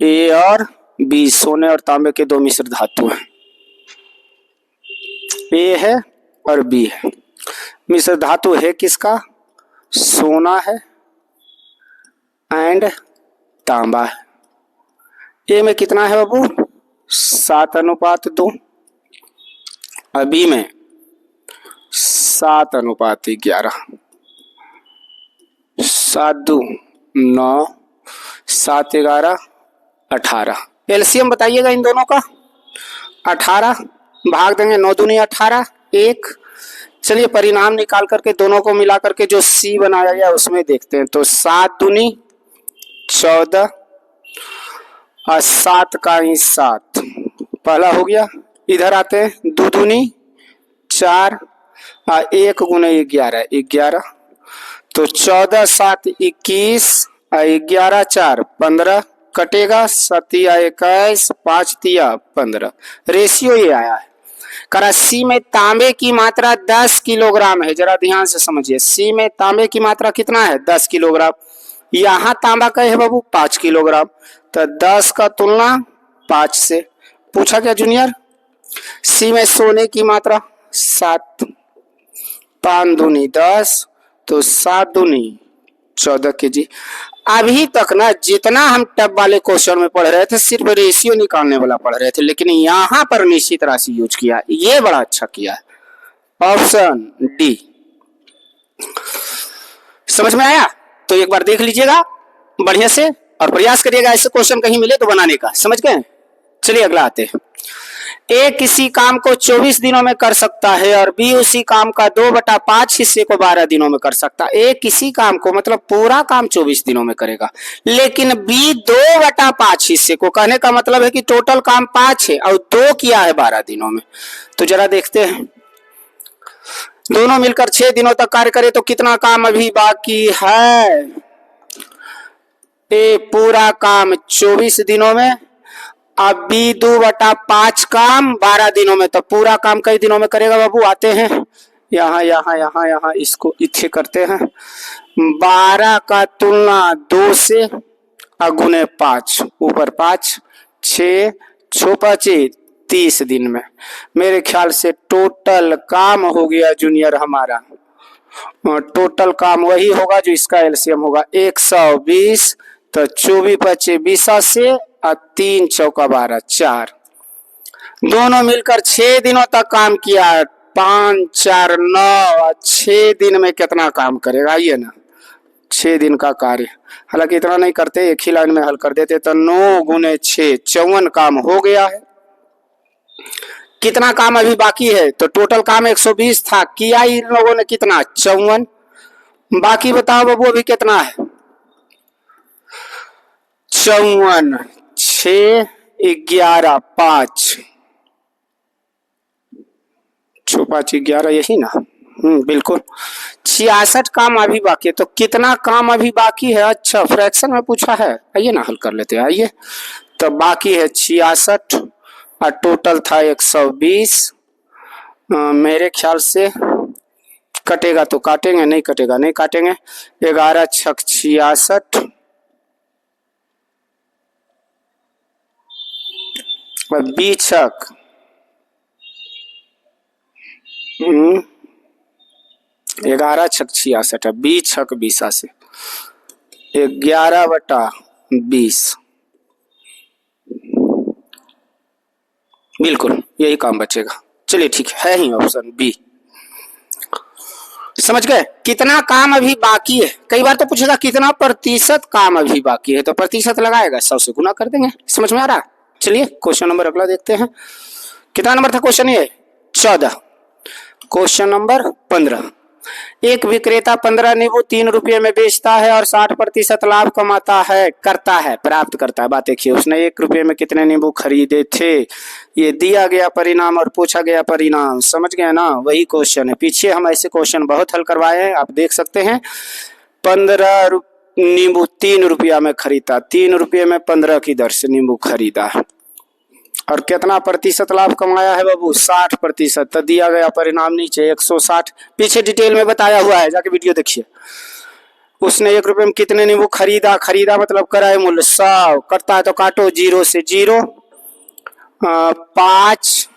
ए और बी सोने और तांबे के 2 मिश्र धातु हैं, ए है और बी है। मिश्र धातु है किसका? सोना है एंड तांबा है। ए में कितना है बाबू? 7:2, और बी में 7:11। 7 2 9, 7 11 18। एलसीएम बताइएगा इन दोनों का। 18 भाग देंगे 9 दूनी 18 1। चलिए परिणाम निकाल करके दोनों को मिला करके जो सी बनाया गया उसमें देखते हैं। तो 7 दूनी 14 और 7 का ही 7 पहला हो गया। इधर आते हैं 2 दूनी 4 और 1 गुने 11 11, तो 14 7 21 और 11 4 15 कटेगा, 7 21 5 15। रेशियो ये आया है। करा सी में तांबे की मात्रा 10 किलोग्राम है, जरा ध्यान से समझिए। सी में तांबे की मात्रा कितना है? 10 किलोग्राम। यहाँ तांबा का है बाबू 5 किलोग्राम, तो 10 का तुलना 5 से। पूछा क्या जूनियर? सी में सोने की मात्रा 7, 5 दूनी 10, तो 7 दूनी 14 केजी। अभी तक ना जितना हम टब वाले क्वेश्चन में पढ़ रहे थे सिर्फ रेशियो निकालने वाला पढ़ रहे थे, लेकिन यहाँ पर निश्चित राशि यूज किया, ये बड़ा अच्छा किया है। ऑप्शन डी समझ में आया? तो एक बार देख लीजिएगा बढ़िया से और प्रयास करिएगा ऐसे क्वेश्चन कहीं मिले तो बनाने का। समझ गए? चलिए अगला आते हैं। ए किसी काम को 24 दिनों में कर सकता है और बी उसी काम का 2/5 हिस्से को 12 दिनों में कर सकता है। ए किसी काम को मतलब पूरा काम 24 दिनों में करेगा, लेकिन बी 2/5 हिस्से को, कहने का मतलब है कि टोटल काम 5 है और 2 किया है 12 दिनों में। तो जरा देखते हैं, दोनों मिलकर 6 दिनों तक कार्य करे तो कितना काम अभी बाकी है। ए पूरा काम 24 दिनों में, अब बी 2/5 काम 12 दिनों में, तो पूरा काम कई दिनों में करेगा बाबू। आते हैं यहाँ इसको इथे करते हैं। 12 का तुलना 2 से गुने 5, ऊपर 5, 6 5 30 दिन में। मेरे ख्याल से टोटल काम हो गया जूनियर हमारा, टोटल काम वही होगा जो इसका एलसीएम होगा 120। तो 24 25 20 से 3 चौका 12 4, दोनों मिलकर 6 दिनों तक काम किया। 5 4 9, 6 दिन में कितना काम करेगा ये ना, 6 दिन का कार्य। हालांकि इतना नहीं करते, एक ही लाइन में हल कर देते, तो 9 गुने 6 54 काम हो गया है। कितना काम अभी बाकी है, तो टोटल काम 120 था, किया इन लोगों ने कितना 54। बाकी बताओ बाबू अभी कितना है, 54 6 11 5 6 5 11 यही ना, बिल्कुल 66 काम अभी बाकी है। तो कितना काम अभी बाकी है, अच्छा फ्रैक्शन में पूछा है, आइए ना हल कर लेते हैं। आइए, तो बाकी है 66 और टोटल था 120। मेरे ख्याल से कटेगा तो काटेंगे, नहीं कटेगा नहीं काटेंगे। 11 छक 66 और 20 छक 11 छक 66 है, 20 छक 20 से 11/20, बिल्कुल यही काम बचेगा। चलिए ठीक है ही ऑप्शन बी। समझ गए कितना काम अभी बाकी है। कई बार तो पूछेगा कितना प्रतिशत काम अभी बाकी है, तो प्रतिशत लगाएगा 100 से गुना कर देंगे। समझ में आ रहा। चलिए क्वेश्चन नंबर अगला देखते हैं। कितना नंबर था क्वेश्चन, ये 14। Question number 15। एक विक्रेता 15 नींबू 3 रुपये में बेचता है और 60% लाभ कमाता है, प्राप्त करता है। बात देखिए, उसने 1 रुपये में कितने नींबू खरीदे थे, ये दिया गया परिणाम और पूछा गया परिणाम। समझ गए ना, वही क्वेश्चन है। पीछे हम ऐसे क्वेश्चन बहुत हल करवाए हैं, आप देख सकते हैं। 15 नींबू 3 रुपया में खरीदा, 3 रुपये में 15 की दर से नींबू खरीदा और कितना प्रतिशत लाभ कमाया है बाबू, 60%। तो दिया गया परिणाम नीचे 160, पीछे डिटेल में बताया हुआ है, जाके वीडियो देखिए। उसने 1 रुपये में कितने नींबू खरीदा, खरीदा मतलब कराए मूल्य 100, करता है तो काटो 0 से 0, 5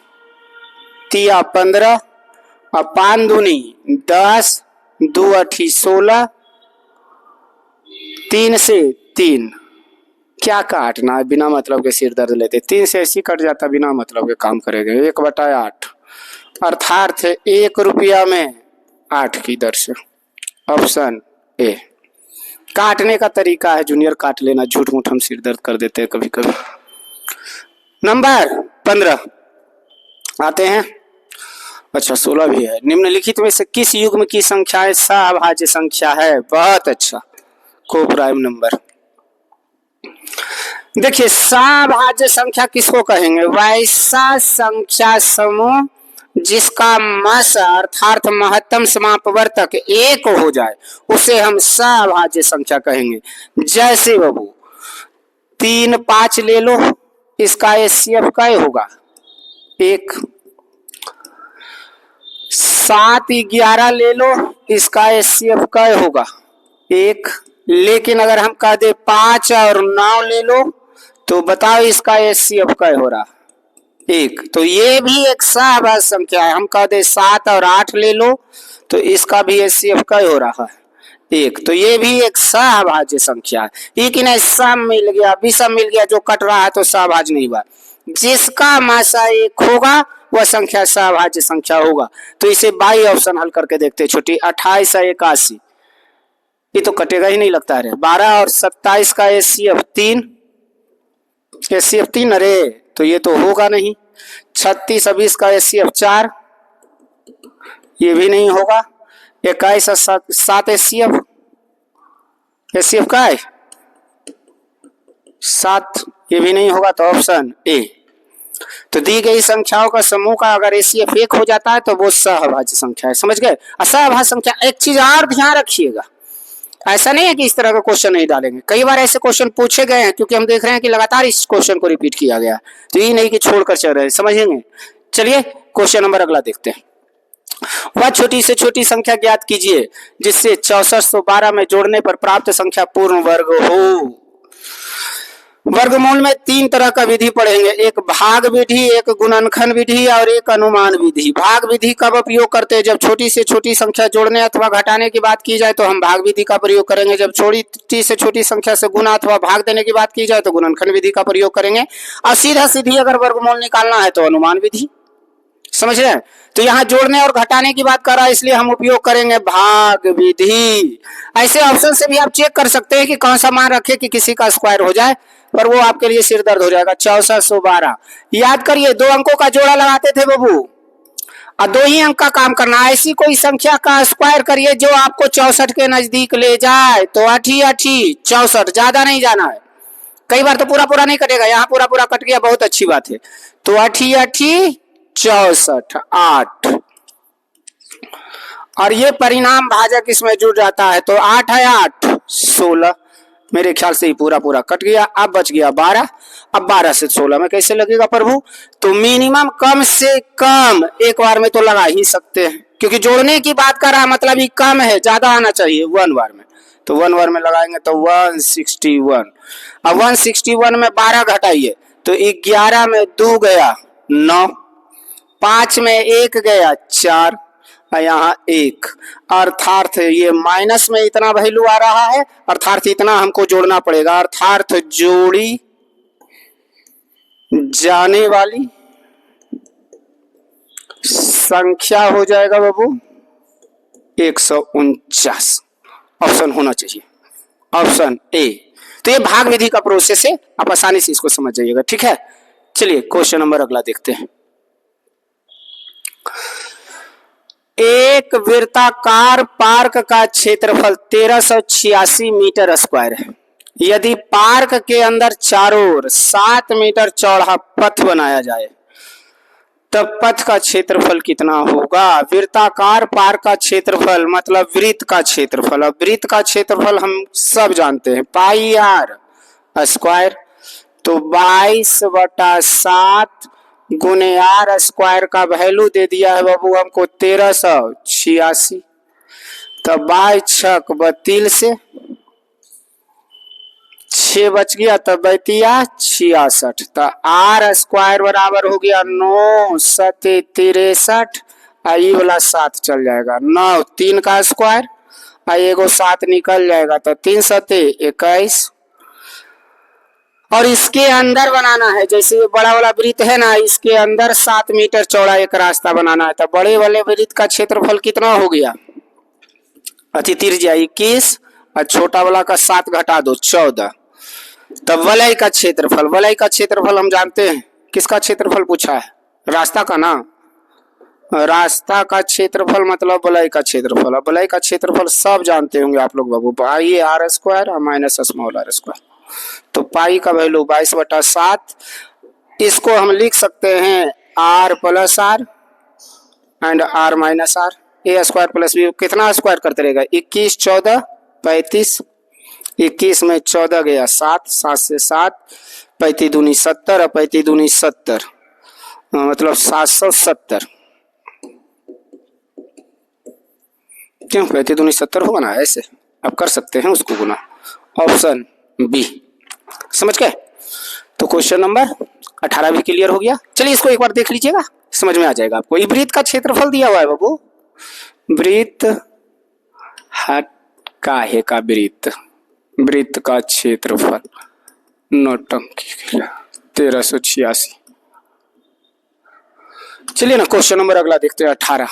तिया 15 और 5 दूनी 10, 2 अठी 16, 3 से 3, क्या काटना है, बिना मतलब के सिर दर्द लेते। 3 से ऐसी कट जाता, बिना मतलब के काम करेंगे। 1/8 अर्थात 1 रुपया में 8 की दर से। Option A. काटने का तरीका है जूनियर, काट लेना, झूठ मूठ हम सिर दर्द कर देते हैं कभी कभी। नंबर 15 आते हैं। अच्छा 16 भी है। निम्नलिखित में से किस युग्म की संख्याएं सह-अभाज्य संख्या है। बहुत अच्छा, को प्राइम नंबर। देखिए सह-अभाज्य संख्या किसको कहेंगे, वैसा संख्या समूह जिसका मस अर्थात महत्तम समापवर्तक 1 हो जाए, उसे हम सह-अभाज्य संख्या कहेंगे। जैसे बाबू 3 5 ले लो, इसका एचसीएफ क्या होगा 1। 7 11 ले लो, इसका एचसीएफ क्या होगा 1। लेकिन अगर हम कह दे 5 और 9 ले लो, तो बताओ इसका एचसीएफ क्या हो रहा 1। तो ये भी एक सह-अभाज्य संख्या है। हम कह दे 7 और 8 ले लो, तो इसका भी एचसीएफ क्या हो रहा है 1। तो ये भी एक सह-अभाज्य संख्या है। लेकिन सम मिल गया, विषम मिल गया, जो कट रहा है तो सह-अभाज्य नहीं हुआ। जिसका मासा 1 होगा वह संख्या सह-अभाज्य संख्या होगा। तो इसे बाई ऑप्शन हल करके देखते हैं। छोटी 28 और 81, ये तो कटेगा ही नहीं लगता है। 12 और 27 का एचसीएफ 3, एचसीएफ 3, अरे तो ये तो होगा नहीं। 36 और 20 का HCF 4, ये भी नहीं होगा। 21 और 7 HCF का है 7, ये भी नहीं होगा। तो ऑप्शन ए। तो दी गई संख्याओं का समूह का अगर HCF 1 हो जाता है तो वो सहभाज्य संख्या है। समझ गए? असहभाज्य संख्या, एक चीज और ध्यान रखिएगा, ऐसा नहीं है कि इस तरह का क्वेश्चन नहीं डालेंगे, कई बार ऐसे क्वेश्चन पूछे गए हैं, क्योंकि हम देख रहे हैं कि लगातार इस क्वेश्चन को रिपीट किया गया, तो ये नहीं कि छोड़कर चल रहे हैं। समझेंगे? चलिए क्वेश्चन नंबर अगला देखते हैं। वह छोटी से छोटी संख्या ज्ञात कीजिए जिससे 6412 में जोड़ने पर प्राप्त संख्या पूर्ण वर्ग हो। वर्गमूल में 3 तरह का विधि पढ़ेंगे, एक भाग विधि, एक गुणनखंड विधि और एक अनुमान विधि। भाग विधि कब उपयोग करते हैं? जब छोटी से छोटी संख्या जोड़ने अथवा घटाने की बात की जाए तो हम भाग विधि का प्रयोग करेंगे। जब छोटी से छोटी संख्या से गुणा अथवा भाग देने की बात की जाए तो गुणनखंड विधि का प्रयोग करेंगे। और सीधा सीधी अगर वर्गमूल निकालना है तो अनुमान विधि। समझ रहे हैं? तो यहाँ जोड़ने और घटाने की बात कर रहा है, इसलिए हम उपयोग करेंगे भाग विधि। ऐसे ऑप्शन से भी आप चेक कर सकते हैं कि कौन सा मान रखे कि किसी का स्क्वायर हो जाए, पर वो आपके लिए सिर दर्द हो जाएगा। 6412 याद करिए, 2 अंकों का जोड़ा लगाते थे बाबू, और 2 ही अंक का काम करना। ऐसी कोई संख्या का स्क्वायर करिए जो आपको 64 के नजदीक ले जाए। तो 8 64, ज्यादा नहीं जाना है। कई बार तो पूरा पूरा नहीं कटेगा, यहाँ पूरा पूरा कट गया, बहुत अच्छी बात है। तो 8 64 8, और ये परिणाम भाजक इसमें जुड़ जाता है। तो 8 है 8 16, मेरे ख्याल से ही पूरा पूरा कट गया। अब बच गया 12। अब 12 से 16 में कैसे लगेगा प्रभु? तो मिनिमम कम से कम एक बार में तो लगा ही सकते हैं, क्योंकि जोड़ने की बात कर रहा मतलब ये कम है, ज्यादा आना चाहिए 1 बार में। तो 1 बार में लगाएंगे तो 161। अब 161 में 12 घटाइए तो 11 में 2 गया 9, 5 में 1 गया 4, यहाँ 1, अर्थात ये माइनस में इतना वैल्यू आ रहा है, अर्थात इतना हमको जोड़ना पड़ेगा। अर्थात जोड़ी जाने वाली संख्या हो जाएगा बाबू 149। ऑप्शन होना चाहिए, ऑप्शन ए। तो ये भाग विधि का प्रोसेस है, आप आसानी से इसको समझ जाइएगा। ठीक है, चलिए क्वेश्चन नंबर अगला देखते हैं। एक वृत्ताकार पार्क का क्षेत्रफल 1386 मीटर स्क्वायर है। यदि पार्क के अंदर चारों ओर 7 मीटर चौड़ा पथ बनाया जाए तब पथ का क्षेत्रफल कितना होगा? वृत्ताकार पार्क का क्षेत्रफल मतलब वृत्त का क्षेत्रफल। अब वृत्त का क्षेत्रफल हम सब जानते हैं, पाई आर स्क्वायर। तो 22/7 गुने आर स्क्वायर का वैल्यू दे दिया है बाबू हमको 1386। तब 22 32 से 6 बच गया, तब बतिया 66। तो आर स्क्वायर बराबर हो गया 9 7 63, आई वाला 7 चल जाएगा, 9 3 का स्क्वायर, आई एगो 7 निकल जाएगा, तो 3 7 21। और इसके अंदर बनाना है, जैसे ये बड़ा वाला वृत्त है ना, इसके अंदर 7 मीटर चौड़ा एक रास्ता बनाना है। तो बड़े वाले वृत्त का क्षेत्रफल कितना हो गया? अति त्रिज्या 21 और छोटा वाला का 7 घटा दो 14। तब वलय का क्षेत्रफल, वलय का क्षेत्रफल हम जानते हैं, किसका क्षेत्रफल पूछा है? रास्ता का ना, रास्ता का क्षेत्रफल मतलब वलय का क्षेत्रफल। अब वलय का क्षेत्रफल सब जानते होंगे आप लोग बाबू, पाई आर स्क्वायर और माइनस स्मॉल आर स्क्वायर। तो पाई का वैल्यू 22/7, इसको हम लिख सकते हैं R plus R and R minus R. A square plus B कितना स्क्वायर करते रहेगा? 21 14 35, 21 में 14 गया 7, 7 से 7, 35 दूनी 70 और 35 दूनी 70, मतलब 770। क्यों 35 दूनी 70 होगा ना, ऐसे आप कर सकते हैं उसको गुना। Option B. समझ गए? तो क्वेश्चन नंबर 18 भी क्लियर हो गया। चलिए इसको एक बार देख लीजिएगा, समझ में आ जाएगा आपको। ये वृत्त का क्षेत्रफल दिया हुआ है बाबू, वृत्त हट काहे का वृत्त, वृत्त का क्षेत्रफल नौटंकी 1386। चलिए ना क्वेश्चन नंबर अगला देखते हैं 18।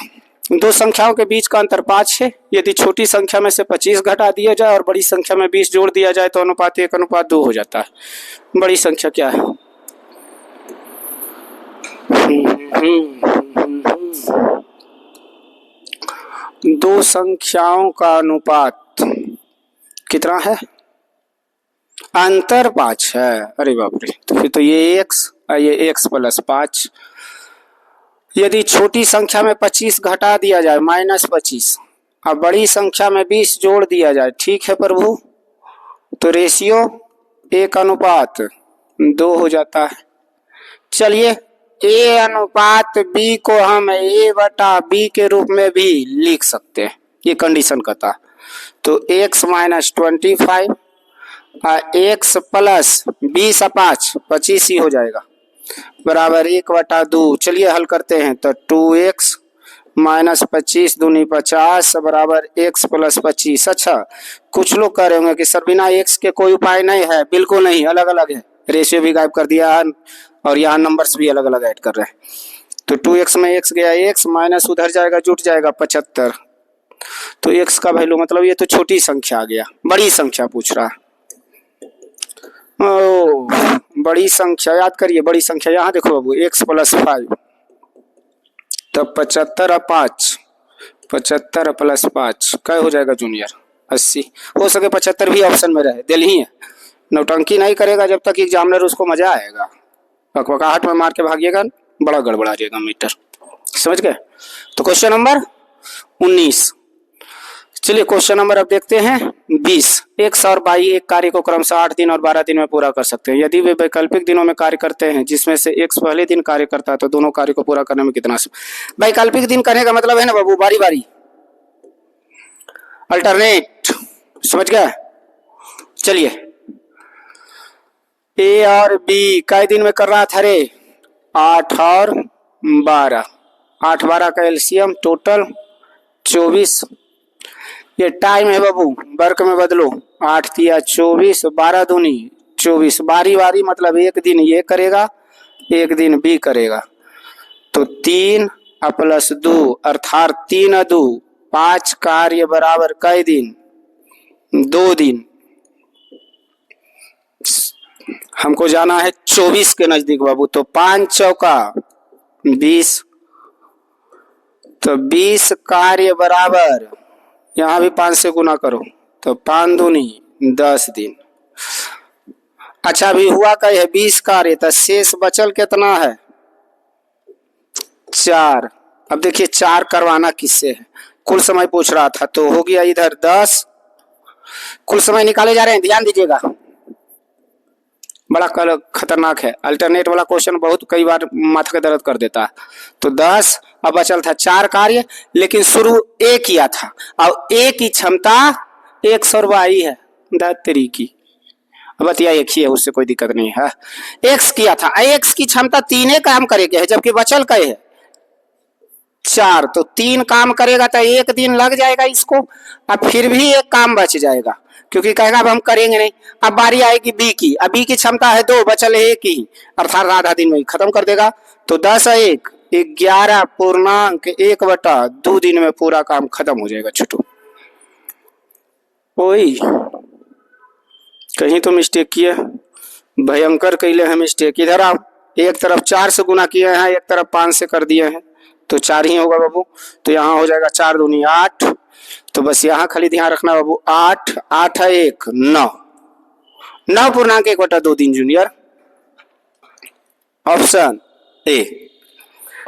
दो संख्याओं के बीच का अंतर 5 है। यदि छोटी संख्या में से 25 घटा दिया जाए और बड़ी संख्या में 20 जोड़ दिया जाए तो अनुपात 1:2 हो जाता है। बड़ी संख्या क्या है? दो संख्याओं का अनुपात कितना है? अंतर 5 है। अरे बाप रे, तो फिर तो ये x प्लस 5। यदि छोटी संख्या में 25 घटा दिया जाए -25, अब बड़ी संख्या में 20 जोड़ दिया जाए, ठीक है प्रभु, तो रेशियो 1:2 हो जाता है। चलिए a अनुपात b को हम a/b के रूप में भी लिख सकते हैं, ये कंडीशन कहता। तो x - 25 x प्लस 20/5 25 ही हो जाएगा, बराबर 1/2। चलिए हल करते हैं, तो 2x - 25 दूनी 50 बराबर x प्लस 25। अच्छा, कुछ लोग कह रहे होंगे कि सर बिना x के कोई उपाय नहीं है। बिल्कुल नहीं, अलग अलग है, रेशियो भी गायब कर दिया है और यहाँ नंबर्स भी अलग अलग ऐड कर रहे हैं। तो 2x में x गया, x माइनस उधर जाएगा, जुट जाएगा 75। तो x का वैल्यू, मतलब ये तो छोटी संख्या आ गया, बड़ी संख्या पूछ रहा है। ओ, बड़ी संख्या याद करिए, बड़ी संख्या यहाँ देखो बाबू, x प्लस 5, तो 75 और 5, 75 प्लस 5 क्या हो जाएगा जूनियर? 80। हो सके 75 भी ऑप्शन में रहे, दिल ही है। नौटंकी नहीं करेगा जब तक एग्जामिनर, उसको मजा आएगा। बकबकाहट में मार के भागिएगा, बड़ा गड़बड़ा जाएगा मीटर, समझ गए? तो क्वेश्चन नंबर 19। चलिए क्वेश्चन नंबर अब देखते हैं 20। x और y एक कार्य को क्रमशः 8 दिन और 12 दिन में पूरा कर सकते हैं। यदि वे वैकल्पिक दिनों में कार्य करते हैं, जिसमें से x पहले दिन कार्य करता है, तो दोनों कार्य को पूरा करने में कितना समय? वैकल्पिक दिन करने का मतलब है ना बाबू, बारी बारी, अल्टरनेट, समझ गए? चलिए a और b कई दिन में कर रहा था रे? 8 और 12, 8 12 का एलसीएम टोटल 24। ये टाइम है बाबू, वर्क में बदलो, 8 तिया 24, 12 दूनी 24, बारी बारी, मतलब एक दिन ये करेगा, एक दिन बी करेगा। तो 3 प्लस 2 अर्थात 3 2 5 कार्य बराबर कई दिन? 2 दिन। हमको जाना है 24 के नजदीक बाबू, तो 5 चौका 20, तो 20 कार्य बराबर, यहाँ भी 5 से गुना करो, तो 5 दूनी 10 दिन। अच्छा अभी हुआ क्या है? 20 कार्य, तो शेष बचल कितना है? 4। अब देखिए 4 करवाना किससे है? कुल समय पूछ रहा था, तो हो गया इधर 10। कुल समय निकाले जा रहे हैं, ध्यान दीजिएगा, बड़ा खतरनाक है। अल्टरनेट वाला क्वेश्चन बहुत कई बार माथा का दर्द कर देता है। तो 10, अब बचल था 4 कार्य, लेकिन शुरू ए किया था, और ए की क्षमता 100 है, दातरी की बतिया एक ही है, उससे कोई दिक्कत नहीं है। एक्स किया था, एक्स की क्षमता 3 काम करेगी है, जबकि बचल कई है 4, तो 3 काम करेगा तो 1 दिन लग जाएगा इसको, अब फिर भी एक काम बच जाएगा, क्योंकि कहेगा अब हम करेंगे नहीं। अब बारी आएगी बी की, अब बी की क्षमता है 2, बचल है 1 ही, अर्थात आधा दिन में खत्म कर देगा। तो 10 1 11.1/2 दिन में पूरा काम खत्म हो जाएगा। छोटू ओई कहीं तो मिस्टेक किए, भयंकर कैले हैं मिस्टेक। इधर आओ, एक तरफ 4 से गुना किए हैं, एक तरफ 5 से कर दिए हैं, तो 4 ही होगा बाबू। तो यहाँ हो जाएगा 4 दूनी 8, तो बस यहाँ खाली ध्यान रखना बाबू, 8 8 1 9, 9.1/2 दिन जूनियर, ऑप्शन ए।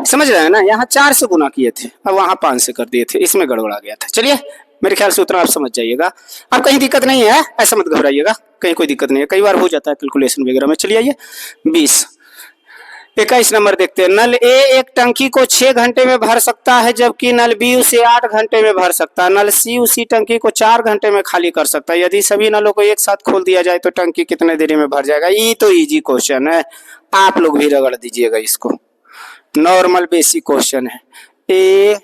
समझ रहे हैं ना? यहाँ 4 से गुना किए थे, अब वहां 5 से कर दिए थे, इसमें गड़बड़ा गया था। चलिए मेरे ख्याल से उतना आप समझ जाइएगा, अब कहीं दिक्कत नहीं है, ऐसा मत घबराइएगा, कहीं कोई दिक्कत नहीं है, कई बार हो जाता है कैलकुलेशन वगैरह में। चलिए आइए 21 नंबर देखते हैं। नल ए एक टंकी को 6 घंटे में भर सकता है, जबकि नल बी उसे 8 घंटे में भर सकता है। नल सी उसी टंकी को 4 घंटे में खाली कर सकता है। यदि सभी नलों को एक साथ खोल दिया जाए तो टंकी कितने देरी में भर जाएगा? ये तो इजी क्वेश्चन है, आप लोग भी रगड़ दीजिएगा इसको, नॉर्मल बेसिक क्वेश्चन है। ए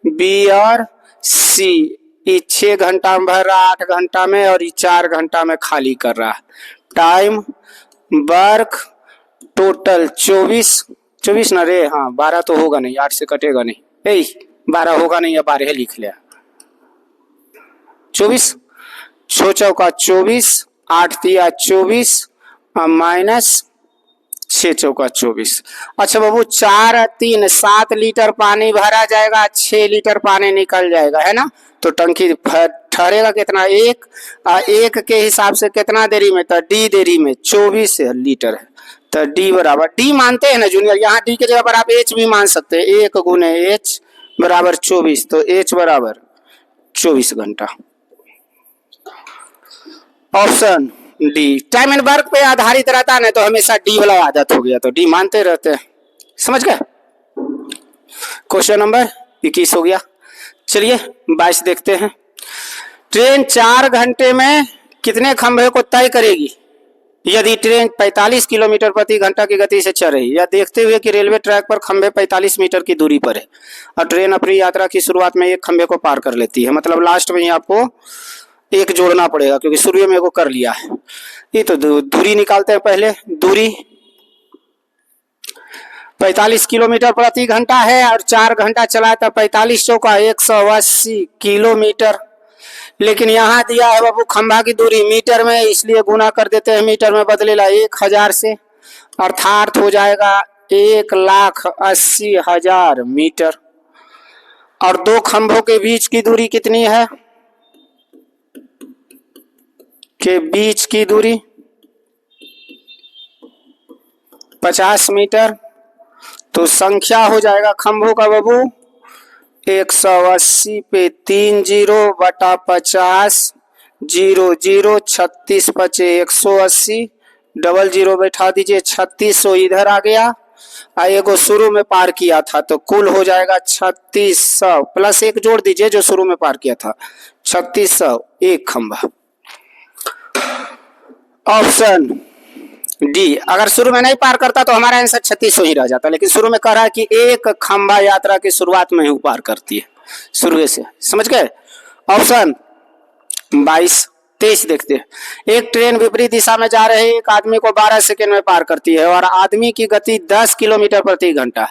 बी और सी, ये 6 घंटा में भर रहा, 8 घंटा में, और ये 4 घंटा में खाली कर रहा। टाइम वर्क टोटल 24 ना रे, हाँ 12 तो होगा नहीं, 8 से कटेगा नहीं, 12 होगा नहीं, या 12 लिख लिया। 24 6 चौका 24, 8 तिया 24 माइनस 6 चौका 24। अच्छा बाबू 4 3 7 लीटर पानी भरा जाएगा, 6 लीटर पानी निकल जाएगा, है ना। तो टंकी ठहरेगा कितना, एक के हिसाब से कितना देरी में, तो डी देरी में 24 लीटर है। तो डी बराबर, डी मानते हैं ना जूनियर, यहाँ डी के जगह पर आप एच भी मान सकते हैं, 1 गुने एच बराबर 24, तो एच बराबर 24 घंटा। Option D. Time and work पे आधारित रहता है ना, तो हमेशा डी वाला आदत हो गया, तो डी मानते रहते हैं। समझ गए। क्वेश्चन नंबर 21 हो गया। चलिए 22 देखते हैं। ट्रेन 4 घंटे में कितने खंभे को तय करेगी यदि ट्रेन 45 किलोमीटर प्रति घंटा की गति से चल रही है, या देखते हुए कि रेलवे ट्रैक पर खंभे 45 मीटर की दूरी पर है और ट्रेन अपनी यात्रा की शुरुआत में एक खंभे को पार कर लेती है। मतलब लास्ट में ही आपको एक जोड़ना पड़ेगा, क्योंकि शुरू में को कर लिया है। ये तो दूरी निकालते हैं पहले। दूरी 45 किलोमीटर प्रति घंटा है और 4 घंटा चला था, 45 चौका 180 किलोमीटर। लेकिन यहाँ दिया है बाबू खंभा की दूरी मीटर में, इसलिए गुना कर देते हैं, मीटर में बदलेला 1000 से, अर्थात हो जाएगा 1,80,000 मीटर। और 2 खंभों के बीच की दूरी कितनी है, के बीच की दूरी 50 मीटर। तो संख्या हो जाएगा खंभों का बाबू 180 पे 3 जीरो बटा 50, 0 0 36 बचे 180, डबल जीरो बैठा दीजिए, 3600 इधर आ गया। एगो शुरू में पार किया था, तो कुल हो जाएगा 3600 प्लस 1 जोड़ दीजिए जो शुरू में पार किया था, 3600 एक खंभा। Option D. अगर शुरू में नहीं पार करता तो हमारा आंसर 3600 ही रह जाता, लेकिन शुरू में कह रहा है कि एक खंभा यात्रा की शुरुआत में ही पार करती है, शुरू से। समझ गए। ऑप्शन 23 देखते हैं। एक ट्रेन विपरीत दिशा में जा रहे एक आदमी को 12 सेकंड में पार करती है और आदमी की गति 10 किलोमीटर प्रति घंटा।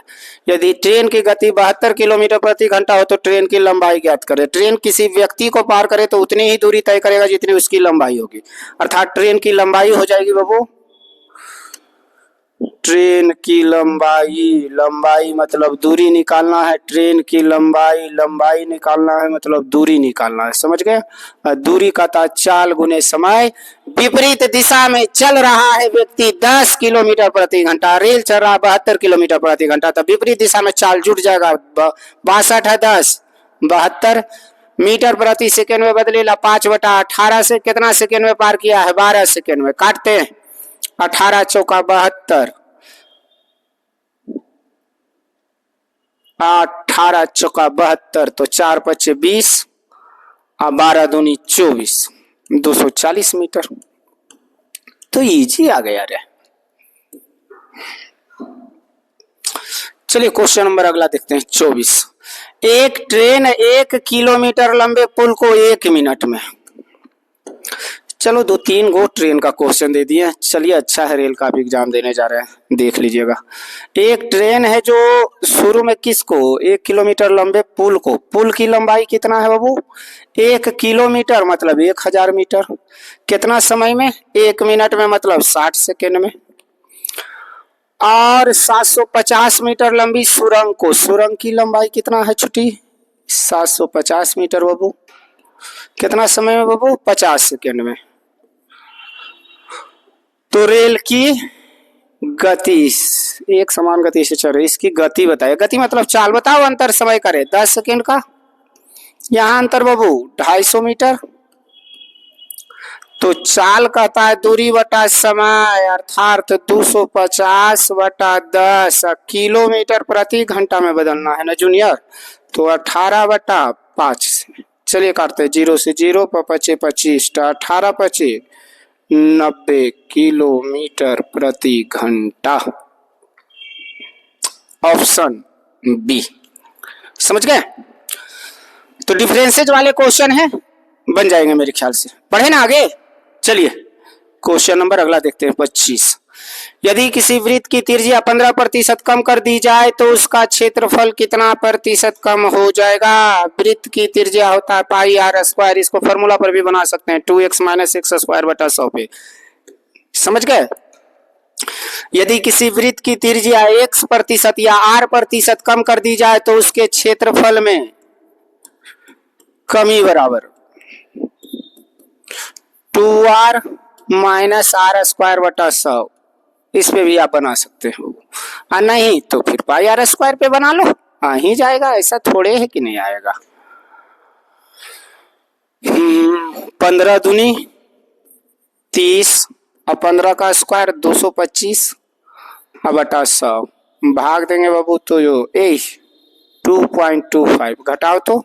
यदि ट्रेन की गति 72 किलोमीटर प्रति घंटा हो तो ट्रेन की लंबाई ज्ञात करें। ट्रेन किसी व्यक्ति को पार करे तो उतनी ही दूरी तय करेगा जितनी उसकी लंबाई होगी, अर्थात ट्रेन की लंबाई हो जाएगी बाबू, ट्रेन की लंबाई मतलब दूरी निकालना है, ट्रेन की लंबाई निकालना है मतलब दूरी निकालना है। समझ गए। दूरी का था चाल गुने समय। विपरीत दिशा में चल रहा है व्यक्ति 10 किलोमीटर प्रति घंटा, रेल चल रहा 72 किलोमीटर प्रति घंटा, तो विपरीत दिशा में चाल जुट जाएगा। 62 है 10 72 मीटर प्रति सेकेंड में बदलेला 5/18 से कितना सेकेंड में पार किया है, 12 सेकेंड में। काटते हैं 18 चौका 72, 18 चौका 72, तो 4 पचे 20 और 12 दूनी 24, 240 मीटर। तो इजी आ गया रे। चलिए क्वेश्चन नंबर अगला देखते हैं 24। एक ट्रेन 1 किलोमीटर लंबे पुल को 1 मिनट में, चलो 2-3 गो ट्रेन का क्वेश्चन दे दिए। चलिए अच्छा है, रेल का भी एग्जाम देने जा रहे हैं, देख लीजिएगा। एक ट्रेन है जो शुरू में किसको 1 किलोमीटर लंबे पुल को, पुल की लंबाई कितना है बाबू 1 किलोमीटर मतलब 1000 मीटर, कितना समय में 1 मिनट में मतलब 60 सेकेंड में। और 750 मीटर लंबी सुरंग को, सुरंग की लंबाई कितना है छुट्टी 750 मीटर बाबू, कितना समय में बाबू 50 सेकेंड में। तो रेल की गति एक समान गति से चल रही, इसकी गति बताइए। गति मतलब चाल बताओ, अंतर समय करे 10 सेकेंड का, यहाँ अंतर बाबू 250 मीटर। तो चाल कहता है दूरी बटा समय, अर्थात 250 बटा 10 किलोमीटर प्रति घंटा में बदलना है ना जूनियर, तो 18 बटा 5 से। चलिए काटते हैं 0 से 0 पचे 25, 18 पचे 90 किलोमीटर प्रति घंटा। Option B. समझ गए। तो डिफरेंसेज वाले क्वेश्चन है, बन जाएंगे मेरे ख्याल से। पढ़े ना आगे। चलिए क्वेश्चन नंबर अगला देखते हैं 25। यदि किसी वृत्त की त्रिज्या 15% कम कर दी जाए तो उसका क्षेत्रफल कितना प्रतिशत कम हो जाएगा। वृत्त की त्रिज्या होता है पाई आर स्क्वायर, इसको फॉर्मूला पर भी बना सकते हैं 2x - x² बटा 100 पे। समझ गए। यदि किसी वृत्त की त्रिज्या x% या r% कम कर दी जाए तो उसके क्षेत्रफल में कमी बराबर 2r माइनस r²/100। इस पे भी आप बना सकते हो, और नहीं तो फिर πr² पे बना लो, आ ही जाएगा। ऐसा थोड़े है कि नहीं आएगा। 15 दूनी 30 और 15 का स्क्वायर 225 बटा 100 भाग देंगे बाबू तो जो 2.25 घटाओ तो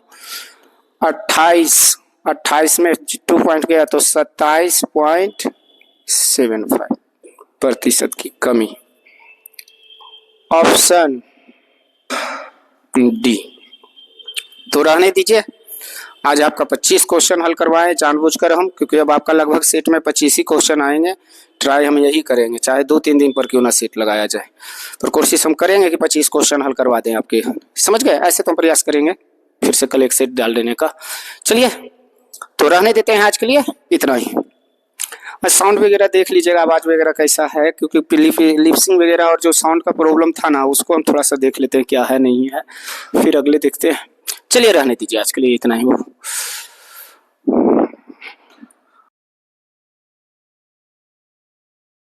28 में 2 पॉइंट गया तो 27.75% की कमी। Option D. तो रहने दीजिए, आज आपका 25 क्वेश्चन हल करवाए जानबूझकर हम, क्योंकि अब आपका लगभग सेट में 25 ही क्वेश्चन आएंगे। ट्राई हम यही करेंगे, चाहे 2-3 दिन पर क्यों ना सेट लगाया जाए, पर कोशिश हम करेंगे कि 25 क्वेश्चन हल करवा दें आपके। समझ गए? ऐसे तो हम प्रयास करेंगे फिर से कल एक सेट डाल देने का। चलिए तो रहने देते हैं आज के लिए इतना ही। साउंड वगैरह देख लीजिएगा, आवाज़ वगैरह कैसा है, क्योंकि लिपसिंग वगैरह और जो साउंड का प्रॉब्लम था ना, उसको हम थोड़ा सा देख लेते हैं क्या है नहीं है, फिर अगले देखते हैं। चलिए रहने दीजिए आज के लिए इतना ही।